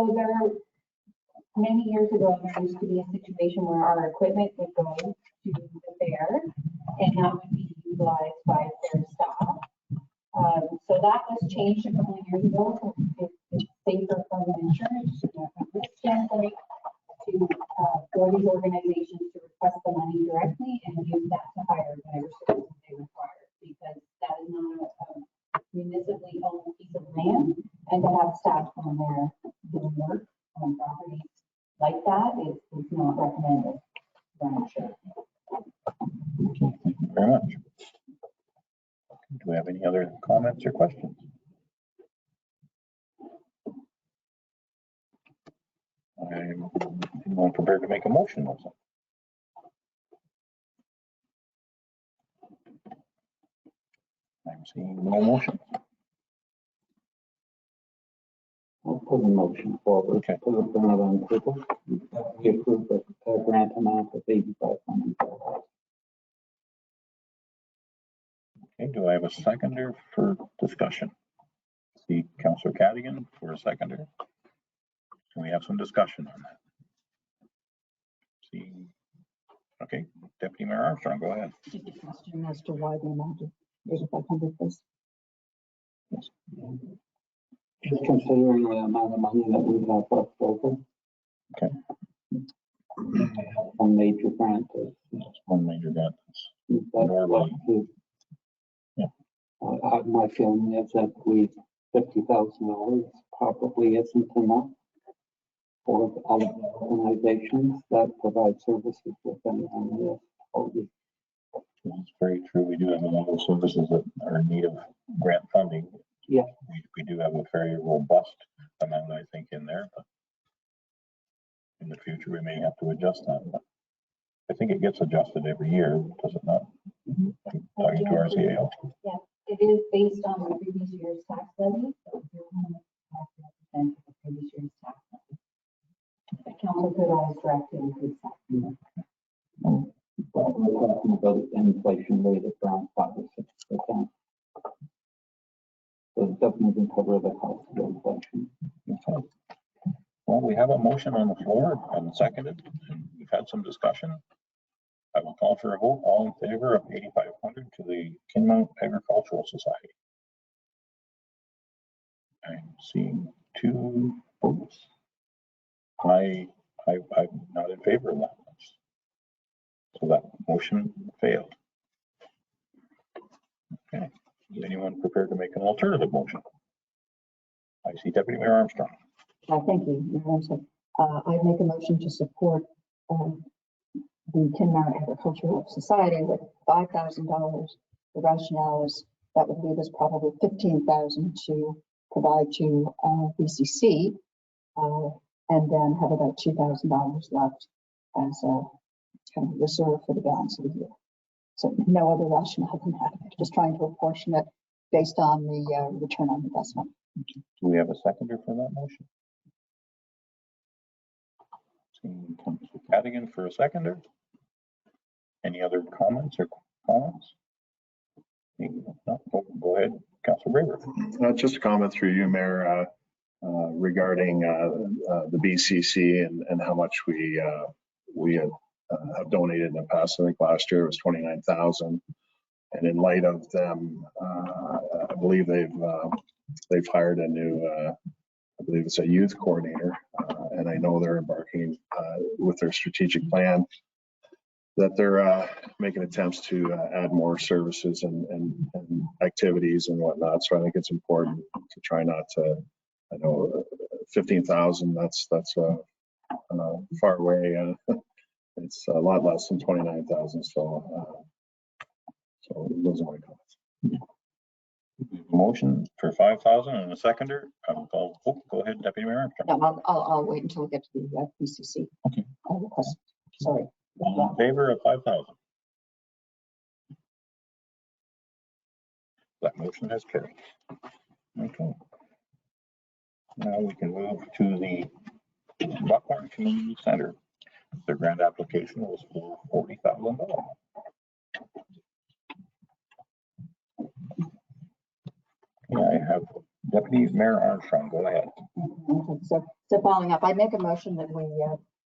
many years ago, there used to be a situation where our equipment would go to the fair, and that would be utilized by fair staff. So that was changed a couple of years ago. So it's safer from an insurance standpoint to for these organizations to request the money directly and use that to hire whatever services they require, because that is not a municipally owned piece of land, and to have staff on there doing work on properties like that is not recommended. I'm sure. Thank you very much. Do we have any other comments or questions? I'm anyone prepared to make a motion also. I'm seeing no motion. I'll put a motion forward. Okay. Put it on table. We approve the grant amount of $8,500. Okay, do I have a seconder for discussion? See Councillor Cadigan for a seconder. Can we have some discussion on that? See, okay, Deputy Mayor Armstrong, go ahead. Just a question as to why the amount of 8,500 was. Yes. Just considering the amount of money that we have left over. Okay. One major grant. That's one major grant. That's Normally. Yeah. My feeling is that $50,000 probably isn't enough for all of the organizations that provide services within the municipality. It's very true. We do have a lot of services that are in need of grant funding. Yeah. We do have a very robust amount, I think, in there, but in the future, we may have to adjust that. But I think it gets adjusted every year, does it not? Talking to our CAO. Yeah, it is based on the previous year's tax levy, so 0.5% of the previous year's tax levy. The council could always direct to increase that. But we're talking about an inflation rate of around 5 or 6%. So it doesn't even cover the cost of inflation. Okay. Well, we have a motion on the floor and seconded, and we've had some discussion. I will call for a vote. All in favor of 8,500 to the Kinmount Agricultural Society. I'm seeing 2 votes. I'm not in favor of that. So that motion failed. Okay. Is anyone prepared to make an alternative motion? I see Deputy Mayor Armstrong. Thank you, Mayor Armstrong. I make a motion to support the Kinmount Agricultural Society with $5,000. The rationale is that would leave us probably $15,000 to provide to BCC, and then have about $2,000 left as a kind of reserve for the balance of the year. So no other rationale than that. Just trying to apportion it based on the return on investment. Do we have a seconder for that motion? Seeing Councillor Cadigan for a seconder. Any other comments or comments? No, go ahead, Councillor Braver. Just a comment through you, Mayor, regarding the BCC and how much we have donated in the past. I think last year it was 29,000, and in light of them, I believe they've hired a new, I believe it's a youth coordinator, and I know they're embarking with their strategic plan that they're making attempts to add more services and activities and whatnot. So I think it's important to try not to, I know 15,000, that's far away. It's a lot less than 29,000. So those are my comments. Motion for 5,000 and a seconder. I will call. Oh, go ahead, Deputy Mayor. No, I'll wait until we get to the BCC. Okay. Request. sorry. All in favor of 5,000? That motion has carried. Okay. Now we can move to the Buckhorn Community Center. The grant application was for $40,000. I have Deputy Mayor Armstrong, go ahead. So following up, I make a motion that we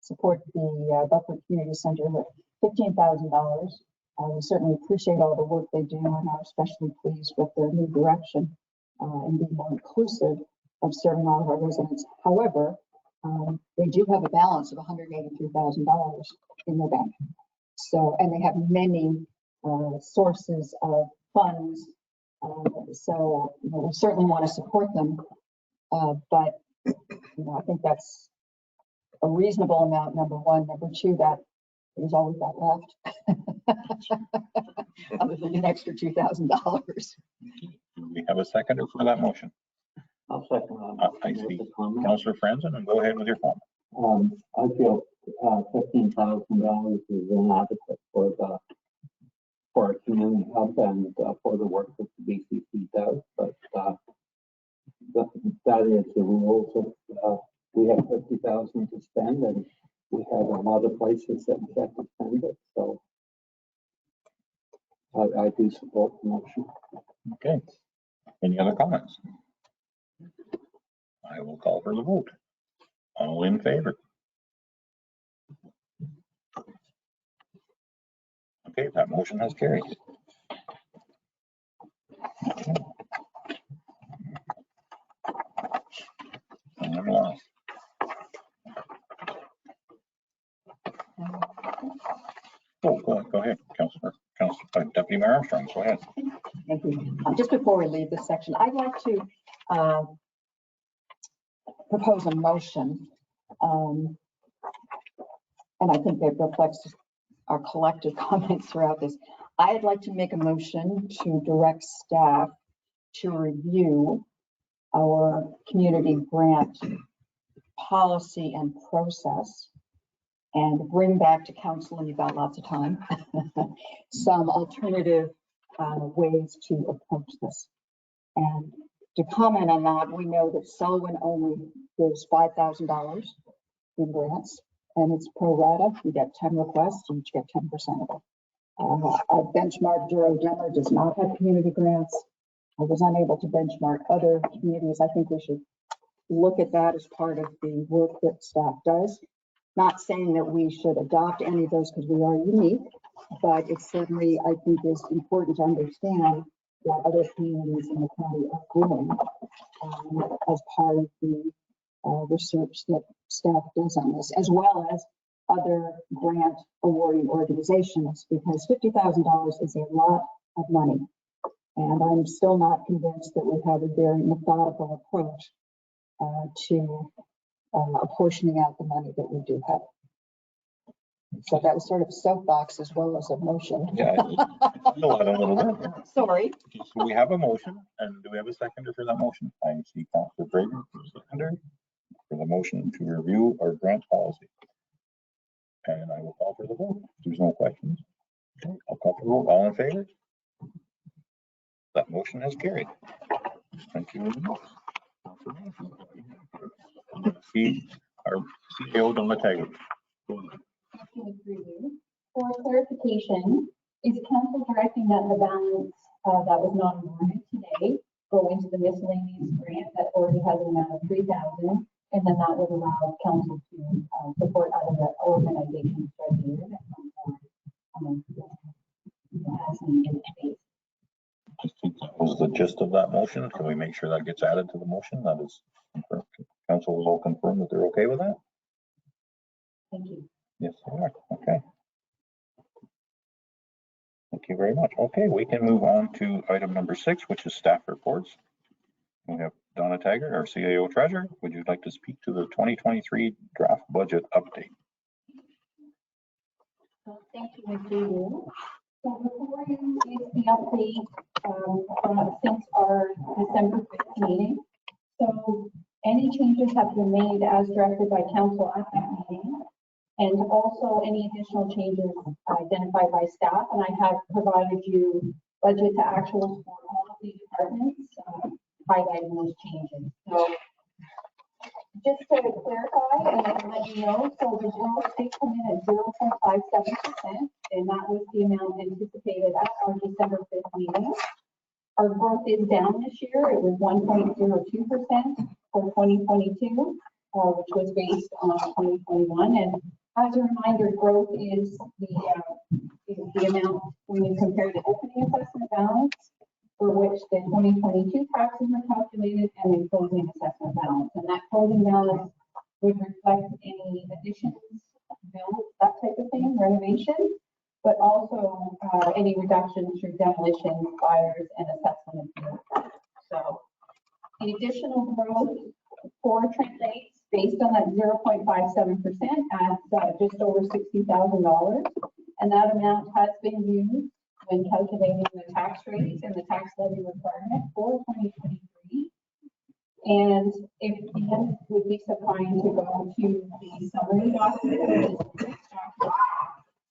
support the Buckhorn Community Center with $15,000. We certainly appreciate all the work they do and are especially pleased with their new direction and being more inclusive of serving all of our residents. However, they do have a balance of $183,000 in their bank. So, and they have many sources of funds. So, we certainly want to support them. But, I think that's a reasonable amount, number one. Number two, that there's always that left. Other than an extra $2,000. Do we have a seconder for that motion? I'll second that. I see. Councillor Franzen, and go ahead with your comment. I feel $15,000 is inadequate for our community hub and for the work that the BCC does, but that is the rules of, we have $50,000 to spend, and we have a lot of places that we have to spend it, so I do support the motion. Okay. Any other comments? I will call for the vote. All in favor? Okay, that motion has carried. And I'm lost. Oh, go ahead, Councillor Deputy Mayor Armstrong, go ahead. Thank you. Just before we leave this section, I'd like to propose a motion, and I think it reflects our collective comments throughout this. I'd like to make a motion to direct staff to review our community grant policy and process and bring back to council, and you've got lots of time, some alternative ways to approach this. And to comment on that, we know that Selwyn only gives $5,000 in grants, and it's pro rata. We get 10 requests, and each get 10% of it. Our benchmark Duro Denver does not have community grants. I was unable to benchmark other communities. I think we should look at that as part of the work that staff does. Not saying that we should adopt any of those because we are unique, but it certainly, I think, is important to understand what other communities in the county are doing as part of the research that staff does on this, as well as other grant awarding organizations, because $50,000 is a lot of money. And I'm still not convinced that we have a very methodical approach to apportioning out the money that we do have. So that was sort of a soapbox as well as a motion. Yeah, a little bit. Sorry. So we have a motion, and do we have a seconder for that motion? I see Councillor Drager for seconder for the motion to review our grant policy. And I will call for the vote. There's no questions. Okay, I'll call for the vote. All in favor? That motion has carried. Thank you very much. See our CEO, Don Latago. For clarification, is council directing that the balance that was not awarded today go into the miscellaneous grant that already has an amount of $3,000, and then that would allow council to support other organizations right here that come forward as needed? That was the gist of that motion. Can we make sure that gets added to the motion? That is confirmed. Council will all confirm that they're okay with that? Thank you. Yes, they are. Okay. Thank you very much. Okay, we can move on to item number 6, which is staff reports. We have Donna Taggart, our CAO treasurer. Would you like to speak to the 2023 draft budget update? Thank you, Mr. Yu. So before you is the update since our December 5th meeting. So any changes have been made as directed by council at that meeting. and also any additional changes identified by staff. And I have provided you budget to actuals for all of the departments, highlighting those changes. So just to clarify and let you know, so the growth did come in at 0.57%, and that was the amount anticipated at our December 5th meeting. Our growth is down this year. It was 1.02% for 2022, which was based on 2021. And as a reminder, growth is the amount when you compare the opening assessment balance, for which the 2022 taxes are calculated, and the closing assessment balance. And that closing balance would reflect any additions, builds, that type of thing, renovation, but also any reductions through demolition, fires, and assessment of. So the additional growth for Trent Lakes, based on that 0.57%, adds just over $60,000, and that amount has been used when calculating the tax rates and the tax levy requirement for 2023. And if Ian would be so kind to go to the summary document, which is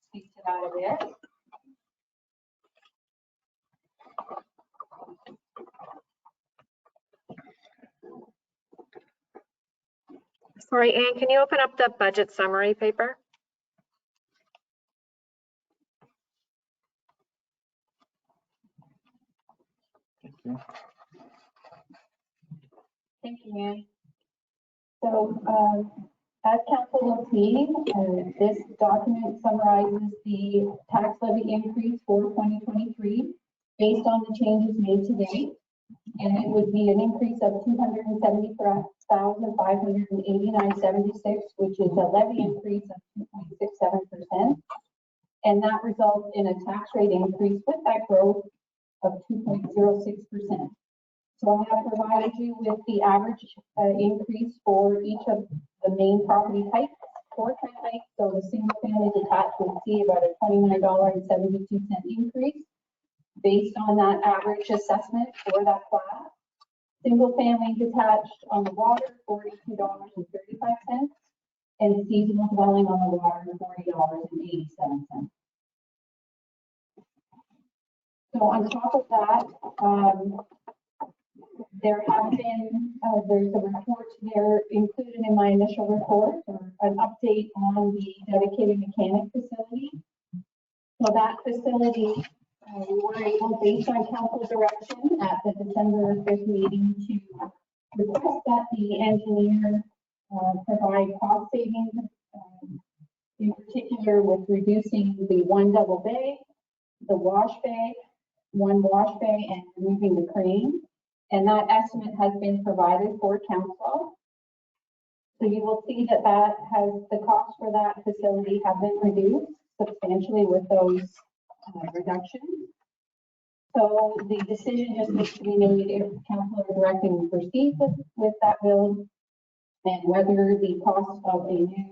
speak to that a bit. Sorry, Anne, can you open up the budget summary paper? Thank you. Thank you, Anne. So as council will see, this document summarizes the tax levy increase for 2023 based on the changes made to date. And it would be an increase of $270,589.76, which is a levy increase of 2.67%. And that results in a tax rate increase with that growth of 2.06%. So I have provided you with the average increase for each of the main property types for Trent Lake. So the single family detached would see about a $29.72 increase based on that average assessment for that class. Single family detached on the water, $42.35, and seasonal dwelling on the water, $40.87. So on top of that, there have been, there's a report there included in my initial report, or an update on the dedicated mechanic facility. So that facility, we were able, based on council direction at the December 5th meeting, to request that the engineer provide cost savings, in particular with reducing the one double bay, the wash bay, one wash bay, and removing the crane. And that estimate has been provided for council. So you will see that the cost for that facility have been reduced substantially with those reductions. So the decision just needs to be made if council are directing to proceed with that build, and whether the cost of a new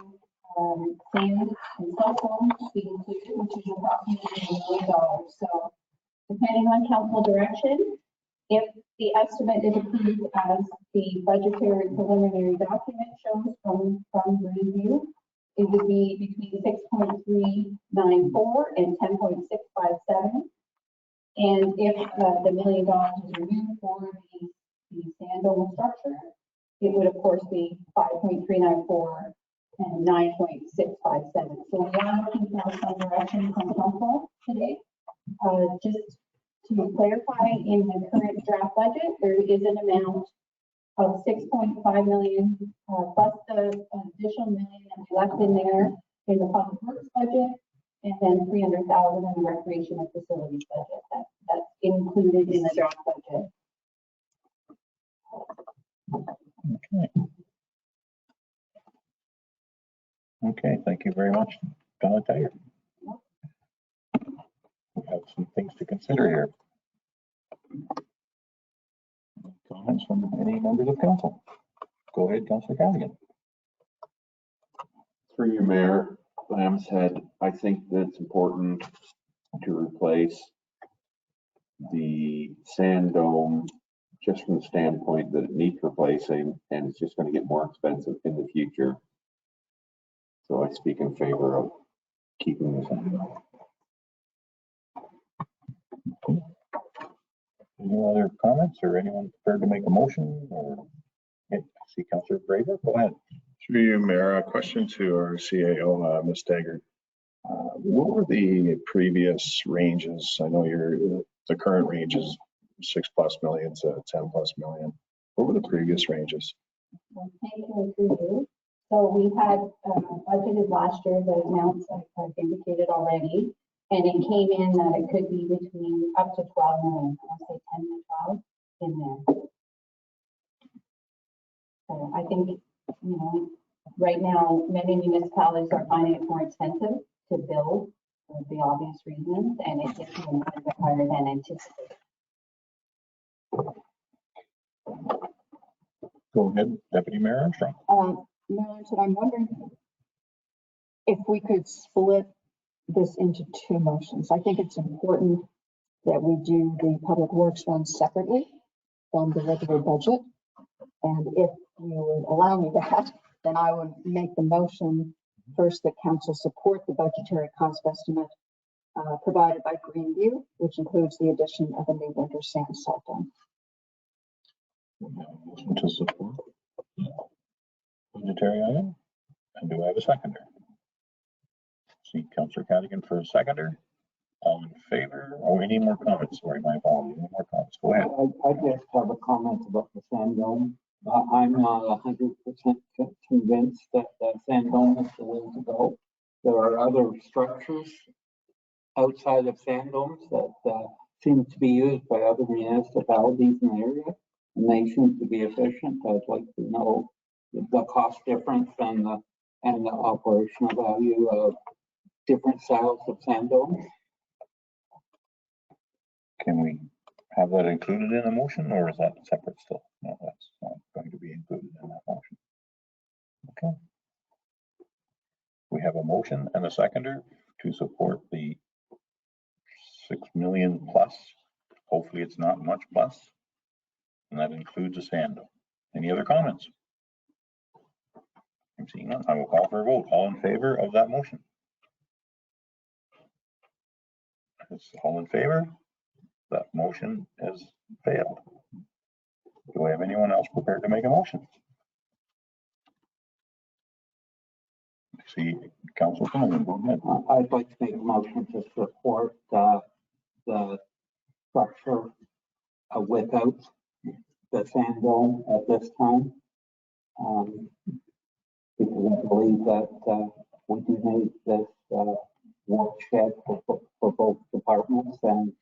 sand and cell phone be included, which is approximately $1 million. So depending on council direction, if the estimate is approved as the budgetary preliminary document shows from review, it would be between 6.394 and 10.657. And if the $1 million is removed for the sand dome structure, it would of course be 5.394 and 9.657. So we are looking for some direction from council today. Just to clarify, in the current draft budget, there is an amount of 6.5 million plus the additional million that we left in there in the public works budget, and then 300,000 in the recreation and facilities budget. That's included in the draft budget. Okay. Okay, thank you very much, Donna Taylor. We have some things to consider here. Comments from any members of council? Go ahead, Councillor Callaghan. Through your mayor, Lamb's Head, I think that it's important to replace the sand dome just from the standpoint that it needs replacing and it's just going to get more expensive in the future. So I speak in favor of keeping this in. Any other comments or anyone prepared to make a motion or? Okay, I see Councillor Graver, go ahead. Through you, Mayor, a question to our CAO, Ms. Taggart. What were the previous ranges? I know the current range is 6+ million to 10+ million. What were the previous ranges? Well, thank you, through you. So we had budgeted last year the amounts I've indicated already, and it came in that it could be between up to 12 million, I'll say 10 to 12 in there. So I think, you know, right now, many municipalities are finding it more expensive to build for the obvious reasons, and it just came in a bit higher than anticipated. Go ahead, Deputy Mayor Armstrong. Mayor, so I'm wondering if we could split this into two motions. I think it's important that we do the public works one separately from the regular budget. And if you would allow me that, then I would make the motion first that council support the budgetary cost estimate provided by Greenview, which includes the addition of a new winter sand salt dome. Motion to support budgetary item. And do I have a seconder? See Councillor Cadigan for a seconder. All in favor? Oh, any more comments? Sorry, my apologies. Any more comments? Go ahead. I just have a comment about the sand dome. I'm not 100% convinced that the sand dome is the way to go. There are other structures outside of sand domes that seem to be used by other municipalities in the area, and they seem to be efficient. I'd like to know the cost difference and the operational value of different styles of sand domes. Can we have that included in the motion, or is that separate still? No, that's not going to be included in that motion. Okay. We have a motion and a seconder to support the 6 million plus. Hopefully it's not much plus. And that includes a sand dome. Any other comments? I'm seeing none. I will call for a vote. All in favor of that motion? It's all in favor? That motion has failed. Do I have anyone else prepared to make a motion? I see Councillor Flanagan, go ahead. I'd like to make a motion to support the structure without the sand dome at this time. Because I believe that we do need this work shed for both departments, and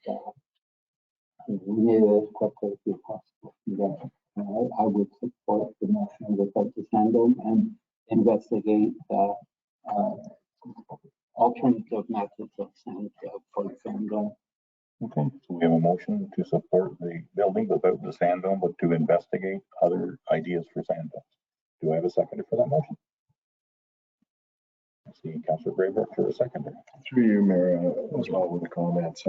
we need it as quickly as possible. Yeah. I would support the motion without the sand dome and investigate alternative methods of sand for the sand dome. Okay, so we have a motion to support the building without the sand dome, but to investigate other ideas for sand domes. Do I have a seconder for that motion? I see Councillor Graber for a seconder. Through you, Mayor, as well with the comments.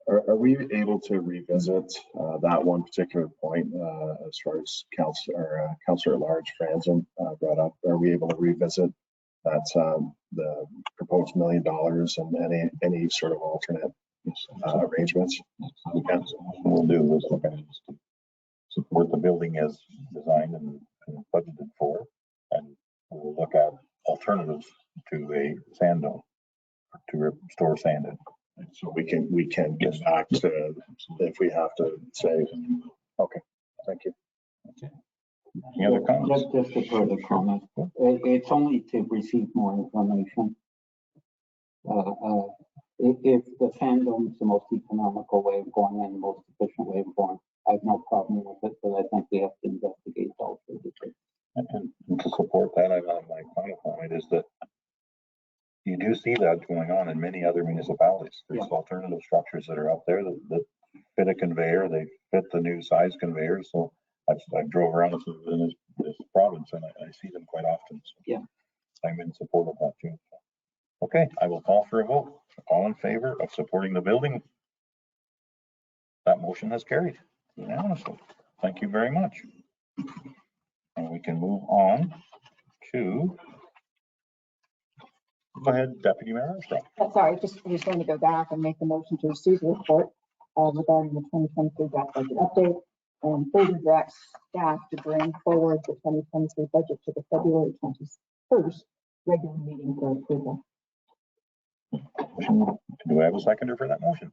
Are we able to revisit that one particular point as far as Councillor at Large Franzen brought up? Are we able to revisit that the proposed $1 million and any sort of alternate arrangements? We'll do this. Okay. Support the building as designed and budgeted for, and we'll look at alternatives to a sand dome to store sand in. So we can get back to if we have to say, okay, thank you. Okay. Any other comments? Just a further comment. It's only to receive more information. If the sand dome is the most economical way of going and the most efficient way of going, I have no problem with it, but I think we have to investigate alternatives. And to support that, my final comment is that you do see that going on in many other municipalities. There's alternative structures that are out there that fit a conveyor. They fit the new size conveyors. So I drove around in this province and I see them quite often. So yeah, I'm in support of that too. Okay, I will call for a vote. All in favor of supporting the building? That motion has carried unanimously. Thank you very much. And we can move on to Go ahead, Deputy Mayor Armstrong. Sorry, I was going to go back and make the motion to receive the report regarding the 2023 draft budget update and further direct staff to bring forward the 2023 budget to the February 21st regular meeting for approval. Do I have a seconder for that motion?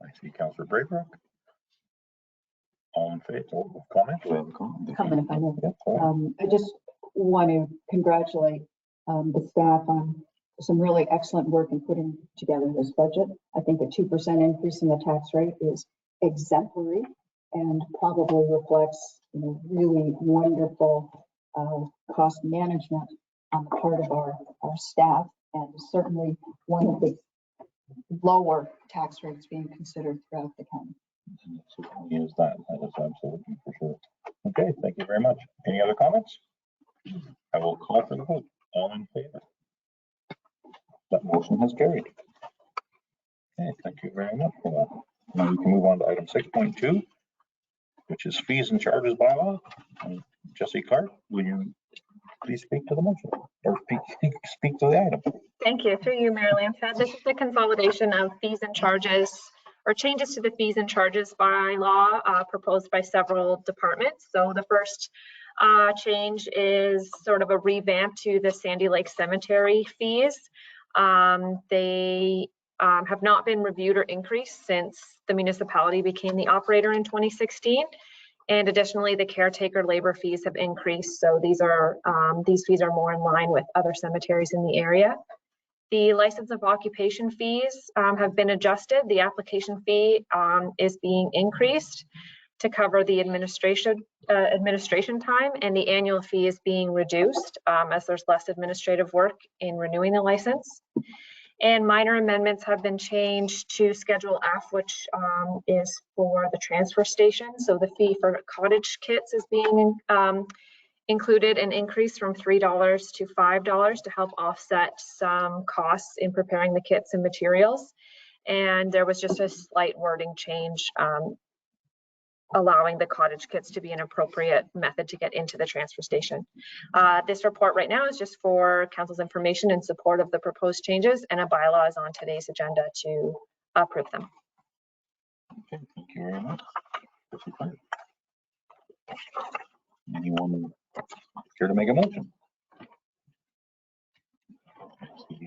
I see Councillor Braybrook. All in favor? Comment? Do I have a comment? Comment if I may. Yeah, I just want to congratulate the staff on some really excellent work in putting together this budget. I think a 2% increase in the tax rate is exemplary and probably reflects, really wonderful cost management on the part of our staff, and certainly one of the lower tax rates being considered throughout the county. certainly is that. That is absolutely for sure. Okay, thank you very much. Any other comments? I will call for the vote. All in favor? That motion has carried. Okay, thank you very much for that. Now we can move on to item 6.2, which is fees and charges bylaw. Jesse Clark, will you please speak to the motion or speak to the item? Thank you. Through you, Mayor Lansford. This is the consolidation of fees and charges or changes to the fees and charges bylaw proposed by several departments. So the first change is sort of a revamp to the Sandy Lake Cemetery fees. They have not been reviewed or increased since the municipality became the operator in 2016. And additionally, the caretaker labor fees have increased. So these fees are more in line with other cemeteries in the area. The license of occupation fees have been adjusted. The application fee is being increased to cover the administration time, and the annual fee is being reduced as there's less administrative work in renewing the license. And minor amendments have been changed to Schedule F, which is for the transfer station. So the fee for cottage kits is being included and increased from $3 to $5 to help offset some costs in preparing the kits and materials. And there was just a slight wording change allowing the cottage kits to be an appropriate method to get into the transfer station. This report right now is just for council's information in support of the proposed changes, and a bylaw is on today's agenda to approve them. Okay, thank you very much. Anyone care to make a motion?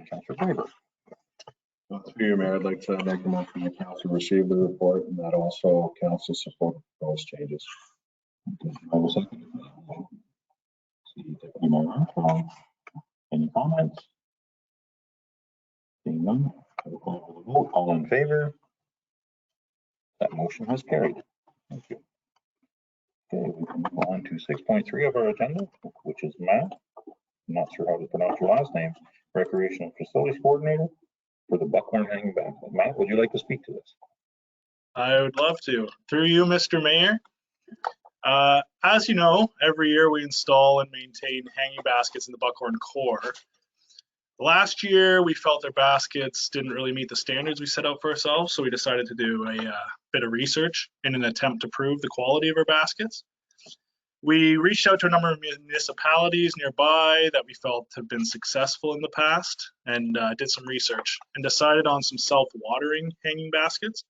Councillor Faber. Through you, Mayor, I'd like to make a motion that council receive the report and that also council support those changes. I will second. Deputy Mayor Armstrong. Any comments? Seeing none, I will call for the vote. All in favor? That motion has carried. Thank you. Okay, we can move on to 6.3 of our agenda, which is Matt. I'm not sure how to pronounce your last name. Recreational Facilities Coordinator for the Buckhorn Hanging Basket. Matt, would you like to speak to this? I would love to. Through you, Mr. Mayor. As you know, every year we install and maintain hanging baskets in the Buckhorn core. Last year, we felt our baskets didn't really meet the standards we set out for ourselves, so we decided to do a bit of research in an attempt to prove the quality of our baskets. We reached out to a number of municipalities nearby that we felt have been successful in the past, and did some research and decided on some self-watering hanging baskets.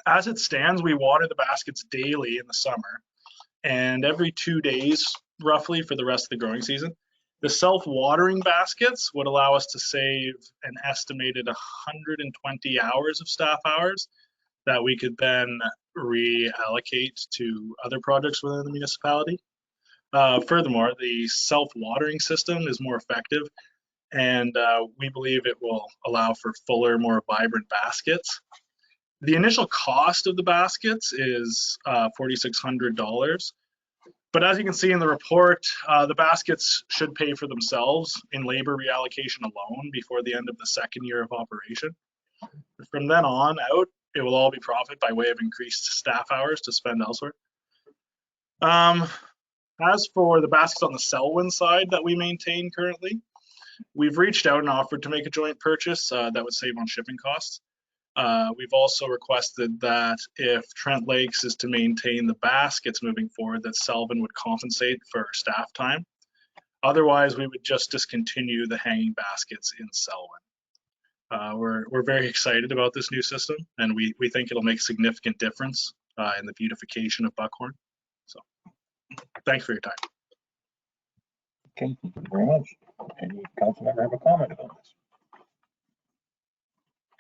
As it stands, we water the baskets daily in the summer and every 2 days roughly for the rest of the growing season. The self-watering baskets would allow us to save an estimated 120 hours of staff hours that we could then reallocate to other projects within the municipality. Furthermore, the self-watering system is more effective, and we believe it will allow for fuller, more vibrant baskets. The initial cost of the baskets is $4,600. But as you can see in the report, the baskets should pay for themselves in labor reallocation alone before the end of the second year of operation. From then on out, it will all be profit by way of increased staff hours to spend elsewhere. As for the baskets on the Selwyn side that we maintain currently, we've reached out and offered to make a joint purchase that would save on shipping costs. We've also requested that if Trent Lakes is to maintain the baskets moving forward, that Selvin would compensate for staff time. Otherwise, we would just discontinue the hanging baskets in Selwyn. We're very excited about this new system, and we think it'll make a significant difference in the beautification of Buckhorn. So thanks for your time. Okay, thank you very much. Any council member have a comment about this?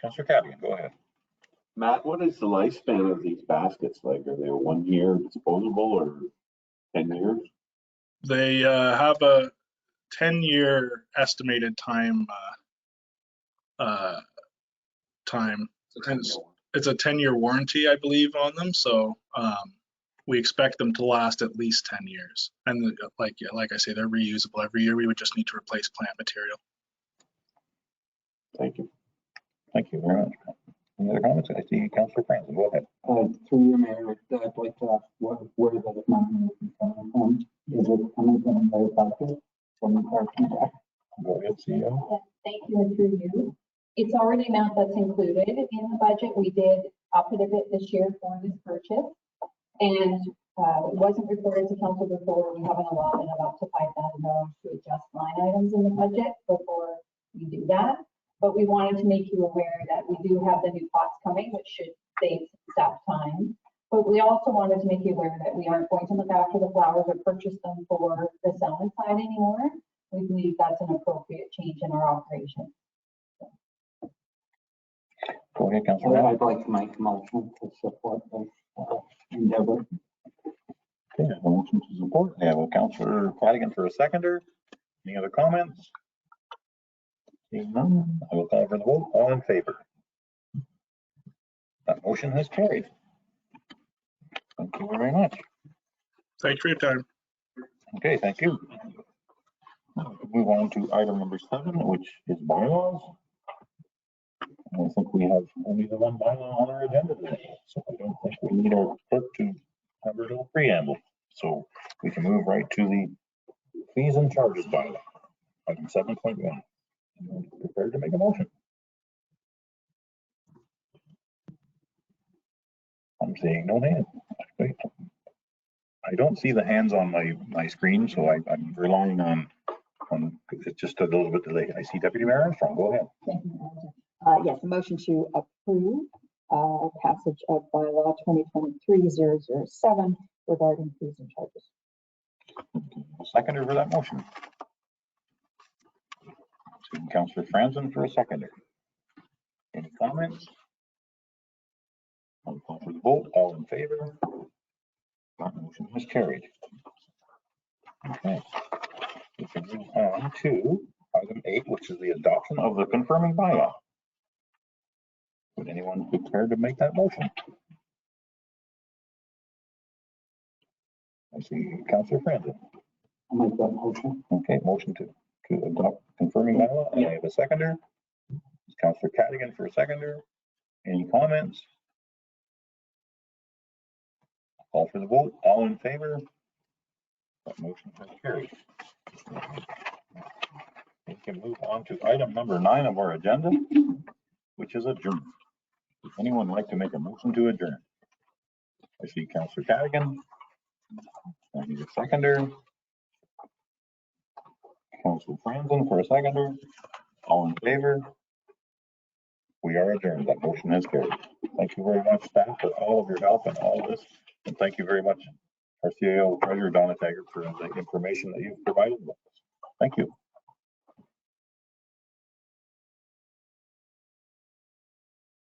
Councillor Cavian, go ahead. Matt, what is the lifespan of these baskets like? Are they 1 year disposable or 10 years? They have a 10-year estimated time. It's a 10-year warranty, I believe, on them. So we expect them to last at least 10 years. And like I say, they're reusable every year. We would just need to replace plant material. Thank you. Thank you very much. Any other comments? I see Councillor Franzen. Go ahead. Through your mayor, I'd like to ask where the money is coming from. Is it coming from the budget from the parking deck? Go ahead, CEO. Thank you, and through you. It's already amount that's included in the budget. We did up it a bit this year for this purchase. And it wasn't reported to council before. We have an allotment of up to $5,000 to adjust line items in the budget before we do that. But we wanted to make you aware that we do have the new pots coming, which should save staff time. But we also wanted to make you aware that we aren't going to look after the flowers or purchase them for the selling side anymore. We believe that's an appropriate change in our operation. Go ahead, Councillor. I'd like to make a motion to support this endeavor. Okay, I have a motion to support. I have a Councillor Flanagan for a seconder. Any other comments? Seeing none, I will call for the vote. All in favor? That motion has carried. Thank you very much. Thank you for your time. Okay, thank you. Now we can move on to item number 7, which is bylaws. And I think we have only the one bylaw on our agenda today, so I don't think we need our clerk to have a little preamble. So we can move right to the fees and charges bylaw, item 7.1. Prepared to make a motion? I'm seeing no hands. I don't see the hands on my screen, so I'm relying on it's just a little bit delayed. I see Deputy Mayor Armstrong. Go ahead. Thank you, yes, a motion to approve passage of bylaw 2023-007 regarding fees and charges. A seconder for that motion. Councillor Franzen for a seconder. Any comments? I'll call for the vote. All in favor? That motion has carried. Okay. We can move on to item 8, which is the adoption of the confirming bylaw. Would anyone be prepared to make that motion? I see Councillor Franzen. I'll make that motion. Okay, motion to adopt confirming bylaw. And I have a seconder. Councillor Cadigan for a seconder. Any comments? Call for the vote. All in favor? That motion has carried. We can move on to item number 9 of our agenda, which is adjourn. Would anyone like to make a motion to adjourn? I see Councillor Cadigan. I need a seconder. Councillor Franzen for a seconder. All in favor? We are adjourned. That motion has carried. Thank you very much, staff, for all of your help in all of this. And thank you very much, our CAO Treasurer, Donna Taggart, for the information that you've provided with us. Thank you.